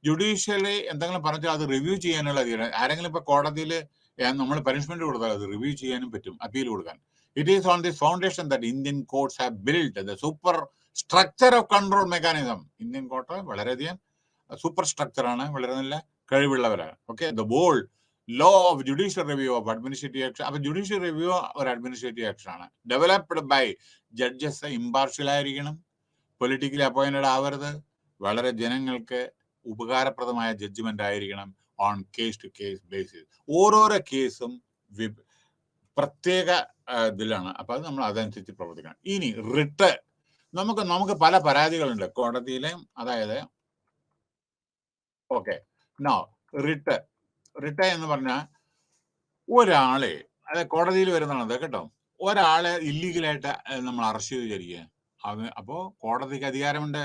judicially എന്തെങ്കിലും പറഞ്ഞാൽ അത് review ചെയ്യാനുള്ള ആരെങ്കിലും ഇപ്പൊ കോടതിയിൽ നമ്മൾ punishment കൊടുത്താൽ അത് റിവ്യൂ ചെയ്യാനും പറ്റും, അപ്പീൽ കൊടുക്കാൻ. It is on this foundation that Indian courts have built the super structure of control mechanism. Indian court വളരെയധികം സൂപ്പർ സ്ട്രക്ചർ ആണ്, വളരെ നല്ല കഴിവുള്ളവരാണ്. Okay, the ball law of judicial review of administrative action. അപ്പൊ judicial review ഒരു administrative action ആണ്. Developed by judges, impartial ആയിരിക്കണം, politically appointed ആവരുത്, വളരെ ജനങ്ങൾക്ക് ഉപകാരപ്രദമായ ജഡ്ജ്മെന്റ് ആയിരിക്കണം, on case to case basis. ഓരോരോ കേസും പ്രത്യേക ഇതിലാണ്. അപ്പൊ അത് നമ്മൾ അതനുസരിച്ച് പ്രവർത്തിക്കണം. ഇനി റിട്ട്, നമുക്ക് പല പരാതികളുണ്ട് കോടതിയിലെ. അതായത് ഓക്കെ, നോ റിട്ട് എന്ന് പറഞ്ഞാൽ ഒരാളെ, അതായത് കോടതിയിൽ വരുന്നതാണ് കേട്ടോ, ഒരാളെ ഇല്ലീഗലായിട്ട് നമ്മൾ അറസ്റ്റ് ചെയ്ത് വിചാരിക്കുക, അപ്പോ കോടതിക്ക് അധികാരമുണ്ട്.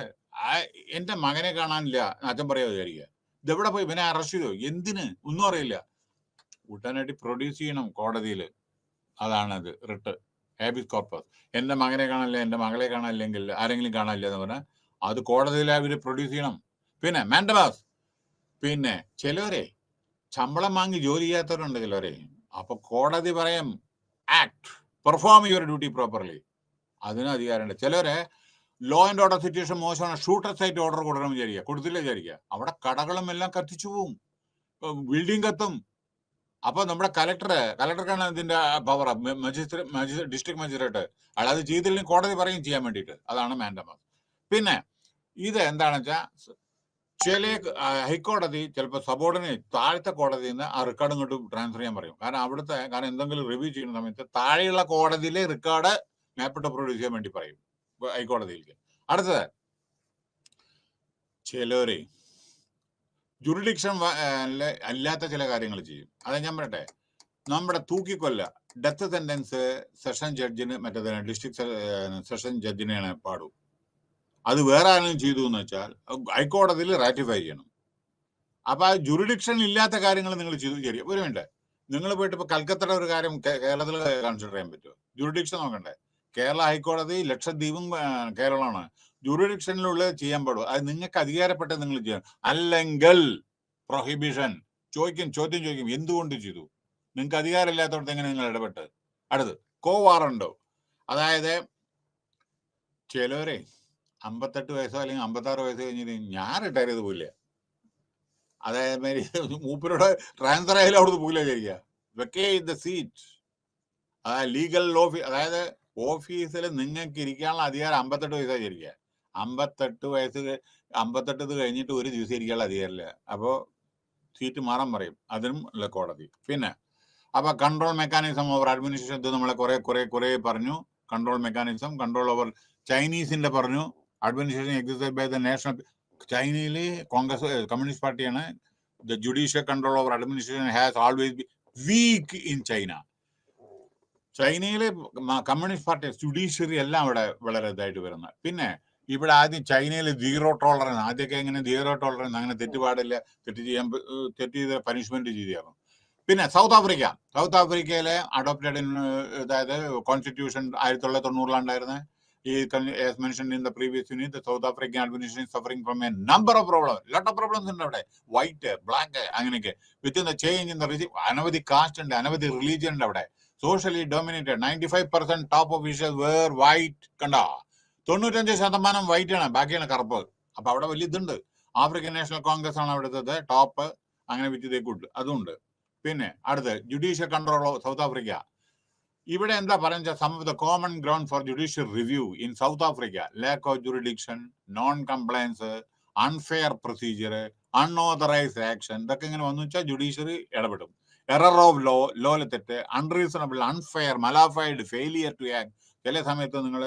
എന്റെ മകനെ കാണാനില്ല അച്ഛൻ പറയാ വിചാരിക്കുക, ഇതെവിടെ പോയി, ഇവനെ അറസ്റ്റ് ചെയ്തോ, എന്തിന്, ഒന്നും അറിയില്ല, ഉടനടി പ്രൊഡ്യൂസ് ചെയ്യണം കോടതിയിൽ. അതാണത് റിട്ട് ഹാബിസ് കോർപ്പസ്. എന്റെ മകനെ കാണാനില്ല, എന്റെ മകളെ കാണാനില്ലെങ്കിൽ, ആരെങ്കിലും കാണാനില്ല എന്ന് പറഞ്ഞാൽ അത് കോടതിയിൽ അവർ പ്രൊഡ്യൂസ് ചെയ്യണം. പിന്നെ മാൻഡമാസ്. പിന്നെ ചിലവരെ ശമ്പളം വാങ്ങി ജോലി ചെയ്യാത്തവരുണ്ട് ചിലവരെ. അപ്പൊ കോടതി പറയാം act, perform your duty properly, അതിനും അധികാരമുണ്ട്. ചിലവരെ ലോ ആൻഡ് ഓർഡർ സിറ്റുവേഷൻ മോശമാണ്, ഷൂട്ടേഴ്സ് ആയിട്ട് ഓർഡർ കൊടുക്കണം വിചാരിക്കുക, കൊടുത്തില്ല വിചാരിക്കുക, അവിടെ കടകളും എല്ലാം കത്തിച്ചു പോവും, ബിൽഡിംഗ് കത്തും. അപ്പൊ നമ്മുടെ കലക്ടർക്കാണ് ഇതിന്റെ പവർ, ഡിസ്ട്രിക്ട് മജിസ്ട്രേറ്റ്. അയാൾ അത് ചെയ്തില്ലെങ്കിൽ കോടതി പറയും ചെയ്യാൻ വേണ്ടിയിട്ട്. അതാണ് മാൻഡമാസ്. പിന്നെ ഇത് എന്താണെന്ന് വെച്ചാൽ ചില ഹൈക്കോടതി ചിലപ്പോൾ സബോർഡിനേറ്റ് താഴത്തെ കോടതിയിൽ നിന്ന് ആ റെക്കോർഡ് ഇങ്ങോട്ട് ട്രാൻസ്ഫർ ചെയ്യാൻ പറയും. കാരണം എന്തെങ്കിലും റിവ്യൂ ചെയ്യുന്ന സമയത്ത് താഴെയുള്ള കോടതിയിലെ റെക്കോർഡ് മേപ്പിട്ട് പ്രൊഡ്യൂസ് ചെയ്യാൻ വേണ്ടി പറയും ഹൈക്കോടതിയിലേക്ക്. അടുത്തത് ചിലരെ ജുറിഡിക്ഷൻ അല്ലാത്ത ചില കാര്യങ്ങൾ ചെയ്യും. അത് ഞാൻ പറയട്ടെ, നമ്മുടെ തൂക്കിക്കൊല്ല ഡെത്ത് സെന്റൻസ് സെഷൻ ജഡ്ജിന്, മറ്റേതിന് ഡിസ്ട്രിക്ട് സെഷൻ ജഡ്ജിനെയാണ് പാടും. അത് വേറെ ആരെങ്കിലും ചെയ്തു എന്ന് വെച്ചാൽ ഹൈക്കോടതിയിൽ റാറ്റിഫൈ ചെയ്യണം. അപ്പൊ ആ ജുറിഡിക്ഷൻ ഇല്ലാത്ത കാര്യങ്ങൾ നിങ്ങൾ ചെയ്തു ശരി. ഒരു മിനിറ്റ്, നിങ്ങൾ പോയിട്ട് ഇപ്പൊ കൽക്കത്തയുടെ ഒരു കാര്യം കേരളത്തിൽ കൺസിഡർ ചെയ്യാൻ പറ്റുമോ? ജുറിഡിക്ഷൻ നോക്കണ്ടേ? കേരള ഹൈക്കോടതി ലക്ഷദ്വീപും കേരളമാണ്. ജുറിഡിക്ഷനിലുള്ള ചെയ്യാൻ പാടും. അത് നിങ്ങൾക്ക് അധികാരപ്പെട്ട നിങ്ങൾ ചെയ്യണം. അല്ലെങ്കിൽ പ്രൊഹിബിഷൻ ചോദ്യം ചോദിക്കും, എന്തുകൊണ്ട് ചെയ്തു? നിങ്ങൾക്ക് അധികാരമില്ലാത്തടത്ത് എങ്ങനെ നിങ്ങൾ ഇടപെട്ട്? അടുത്ത് കോവാറുണ്ടോ? അതായത് ചിലവരെ 58 വയസ്സോ അല്ലെങ്കിൽ 56 വയസ്സോ കഴിഞ്ഞിട്ട് ഞാൻ റിട്ടയർ ചെയ്ത് പോയില്ല, അതായത് മൂപ്പരോട് ട്രാൻസ്ഫർ ആയാലും അവിടുന്ന് പോയില്ല വിചാരിക്കുക, വെക്കേറ്റ് ദ സീറ്റ്. അതായത് ലീഗൽ അതായത് ഓഫീസിൽ നിങ്ങൾക്ക് ഇരിക്കാനുള്ള അധികാരം 58 വയസ്സായി വിചാരിക്കുക. 58 കഴിഞ്ഞിട്ട് ഒരു ദിവസം ഇരിക്കാനുള്ള അധികാരമില്ല. അപ്പോൾ സീറ്റ് മാറാൻ പറയും, അതിനും ഉള്ള കോടതി. പിന്നെ അപ്പൊ കൺട്രോൾ മെക്കാനിസം ഓവർ അഡ്മിനിസ്ട്രേഷൻ, ഇത് നമ്മളെ കുറെ പറഞ്ഞു. കൺട്രോൾ മെക്കാനിസം, കൺട്രോൾ ഓവർ ചൈനീസിന്റെ പറഞ്ഞു. Administration exercise by the national, ചൈനയിൽ കോൺഗ്രസ് കമ്മ്യൂണിസ്റ്റ് പാർട്ടിയാണ്. The judicial control over administration has always be weak in China. ചൈനയിലെ കമ്മ്യൂണിസ്റ്റ് പാർട്ടി ജുഡീഷ്യറി എല്ലാം അവിടെ വളരെ ഇതായിട്ട് വരുന്നത്. പിന്നെ ഇവിടെ ആദ്യം ചൈനയിൽ സീറോ ടോളറൻസ്, ആദ്യമൊക്കെ എങ്ങനെ സീറോ ടോളറൻസ്, അങ്ങനെ തെറ്റുപാടില്ല, തെറ്റ് ചെയ്ത പനിഷ്മെന്റ് ചെയ്തിരുന്നു. പിന്നെ സൗത്ത് ആഫ്രിക്കയിലെ അഡോപ്റ്റഡ് അതായത് constitution 1990 as mentioned in the previous unit, the South African administration is suffering from a number of problems. Lot of problems ഉണ്ട് അവിടെ, വൈറ്റ് ബ്ലാക്ക് അങ്ങനെയൊക്കെ. Within the change in the regime, അനവധി caste ഉണ്ട്, അനവധി religion ഉണ്ട് അവിടെ. Socially dominated, 95% top officials were white. കണ്ടോ, 95% white ആണ്, ബാക്കിയാണ് കറുപ്പ്. അപ്പൊ അവിടെ വലിയ ഇതുണ്ട്. ആഫ്രിക്കൻ നാഷണൽ കോൺഗ്രസ് ആണ് അവിടുത്തെ ടോപ്പ്, അങ്ങനെ വിറ്റ് അതുണ്ട്. പിന്നെ അടുത്ത് ജുഡീഷ്യൽ കൺട്രോൾ സൗത്ത് ആഫ്രിക്ക. ഇവിടെ എന്താ പറയുക, some of the common ground for judicial review in South Africa: lack of jurisdiction, non compliance, unfair procedure, unauthorised action. ഇതൊക്കെ ഇങ്ങനെ വന്നു വെച്ചാൽ ജുഡീഷ്യറി ഇടപെടും. എറർ ഓഫ് ലോയിലെ തെറ്റ്, unreasonable, unfair, mala fide, failure to act. ചില സമയത്ത് നിങ്ങൾ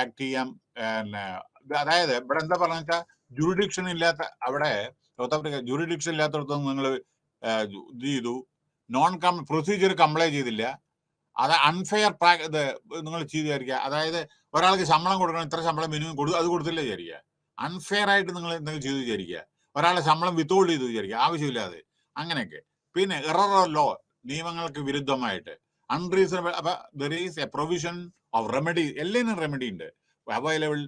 ആക്ട് ചെയ്യാൻ, അതായത് ഇവിടെ എന്താ പറഞ്ഞ വെച്ചാൽ ജുറിഡിക്ഷൻ ഇല്ലാത്ത, അവിടെ സൗത്ത് ആഫ്രിക്ക ജുറിഡിക്ഷൻ ഇല്ലാത്തടത്തൊന്നും നിങ്ങൾ ഇത് ചെയ്തു, പ്രൊസീജിയർ കംപ്ലൈ ചെയ്തില്ല, അത് അൺഫെയർ ഇത് നിങ്ങൾ ചെയ്ത് വിചാരിക്കുക. അതായത് ഒരാൾക്ക് ശമ്പളം കൊടുക്കണം, ഇത്ര ശമ്പളം മിനിമം അത് കൊടുത്തില്ല വിചാരിക്കുക. അൺഫെയർ ആയിട്ട് നിങ്ങൾ എന്തെങ്കിലും ചെയ്ത് വിചാരിക്കുക. ഒരാളെ ശമ്പളം വിത്തോൾഡ് ചെയ്ത് വിചാരിക്കുക ആവശ്യമില്ലാതെ, അങ്ങനെയൊക്കെ. പിന്നെ എറർ ഓഫ് ലോ, നിയമങ്ങൾക്ക് വിരുദ്ധമായിട്ട്. അൺറീസണബിൾ, അപ്പൊ there is A provision of remedy, എല്ലാത്തിനും റെമഡി ഉണ്ട് available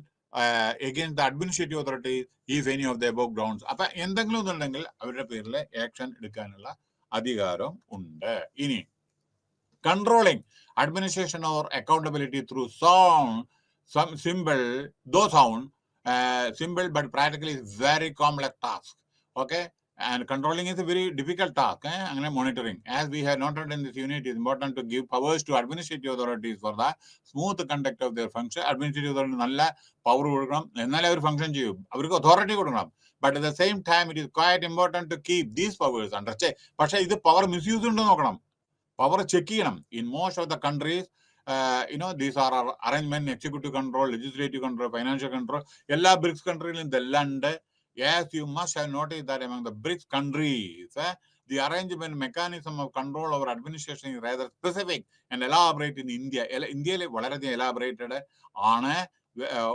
against the administrative authorities if any of the above grounds. അപ്പൊ എന്തെങ്കിലും ഒന്നുണ്ടെങ്കിൽ അവരുടെ പേരിൽ ആക്ഷൻ എടുക്കാനുള്ള അധികാരം ഉണ്ട്. ഇനി controlling administration or accountability through some simple but practically is very complex task. Okay, and controlling is a very difficult task. And monitoring, as we have noted in this unit, is important to give powers to administrative authorities for the smooth conduct of their function. Administrative authority നല്ല power കൊടുക്കണം, എന്നാലേ അവർ function ചെയ്യും, അവർക്ക് authority കൊടുക്കണം. But at the same time, it is quite important to keep these powers under check. പക്ഷെ ഇത് power misuse ഉണ്ടോ നോക്കണം, പവർ ചെക്ക് ചെയ്യണം. In most of the countries, these are our arrangement, executive control, legislative control, financial control. എല്ലാ BRICS കൺട്രിയിലും ഇതെല്ലാം ഉണ്ട്. Yes, you must have noticed that among the BRICS countries, the arrangement mechanism of control over administration is rather specific and elaborate in India. ഇന്ത്യയിൽ വളരെയധികം elaborated ആണ്.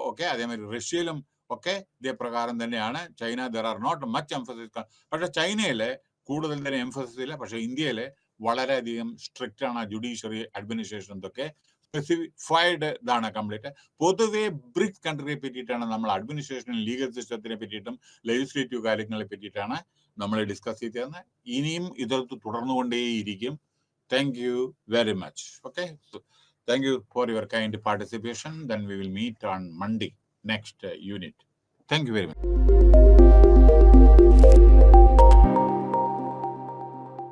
Okay, അതേമാതിരി റഷ്യയിലും ഒക്കെ ഇതേ പ്രകാരം തന്നെയാണ്. China there are not much emphasis. പക്ഷെ ചൈനയിലെ കൂടുതൽ തന്നെ എംഫസിസ് ഇല്ല. പക്ഷെ ഇന്ത്യയിലെ വളരെയധികം സ്ട്രിക്റ്റ് ആണ് ജുഡീഷ്യറി അഡ്മിനിസ്ട്രേഷൻ. ഇതൊക്കെ സ്പെസിഫൈഡ് ഇതാണ് കംപ്ലീറ്റ്. പൊതുവെ ബ്രിക്സ് കൺട്രിയെ പറ്റിയിട്ടാണ് നമ്മൾ അഡ്മിനിസ്ട്രേഷൻ, ലീഗൽ സിസ്റ്റത്തിനെ പറ്റിയിട്ടും ലെജിസ്ലേറ്റീവ് കാര്യങ്ങളെ പറ്റിയിട്ടാണ് നമ്മൾ ഡിസ്കസ് ചെയ്തത്. ഇനിയും ഇതൊക്കെ തുടർന്നുകൊണ്ടേയിരിക്കും. Thank you very much. Okay, thank you for your kind participation. Then we will meet on Monday, next unit. Thank you very much.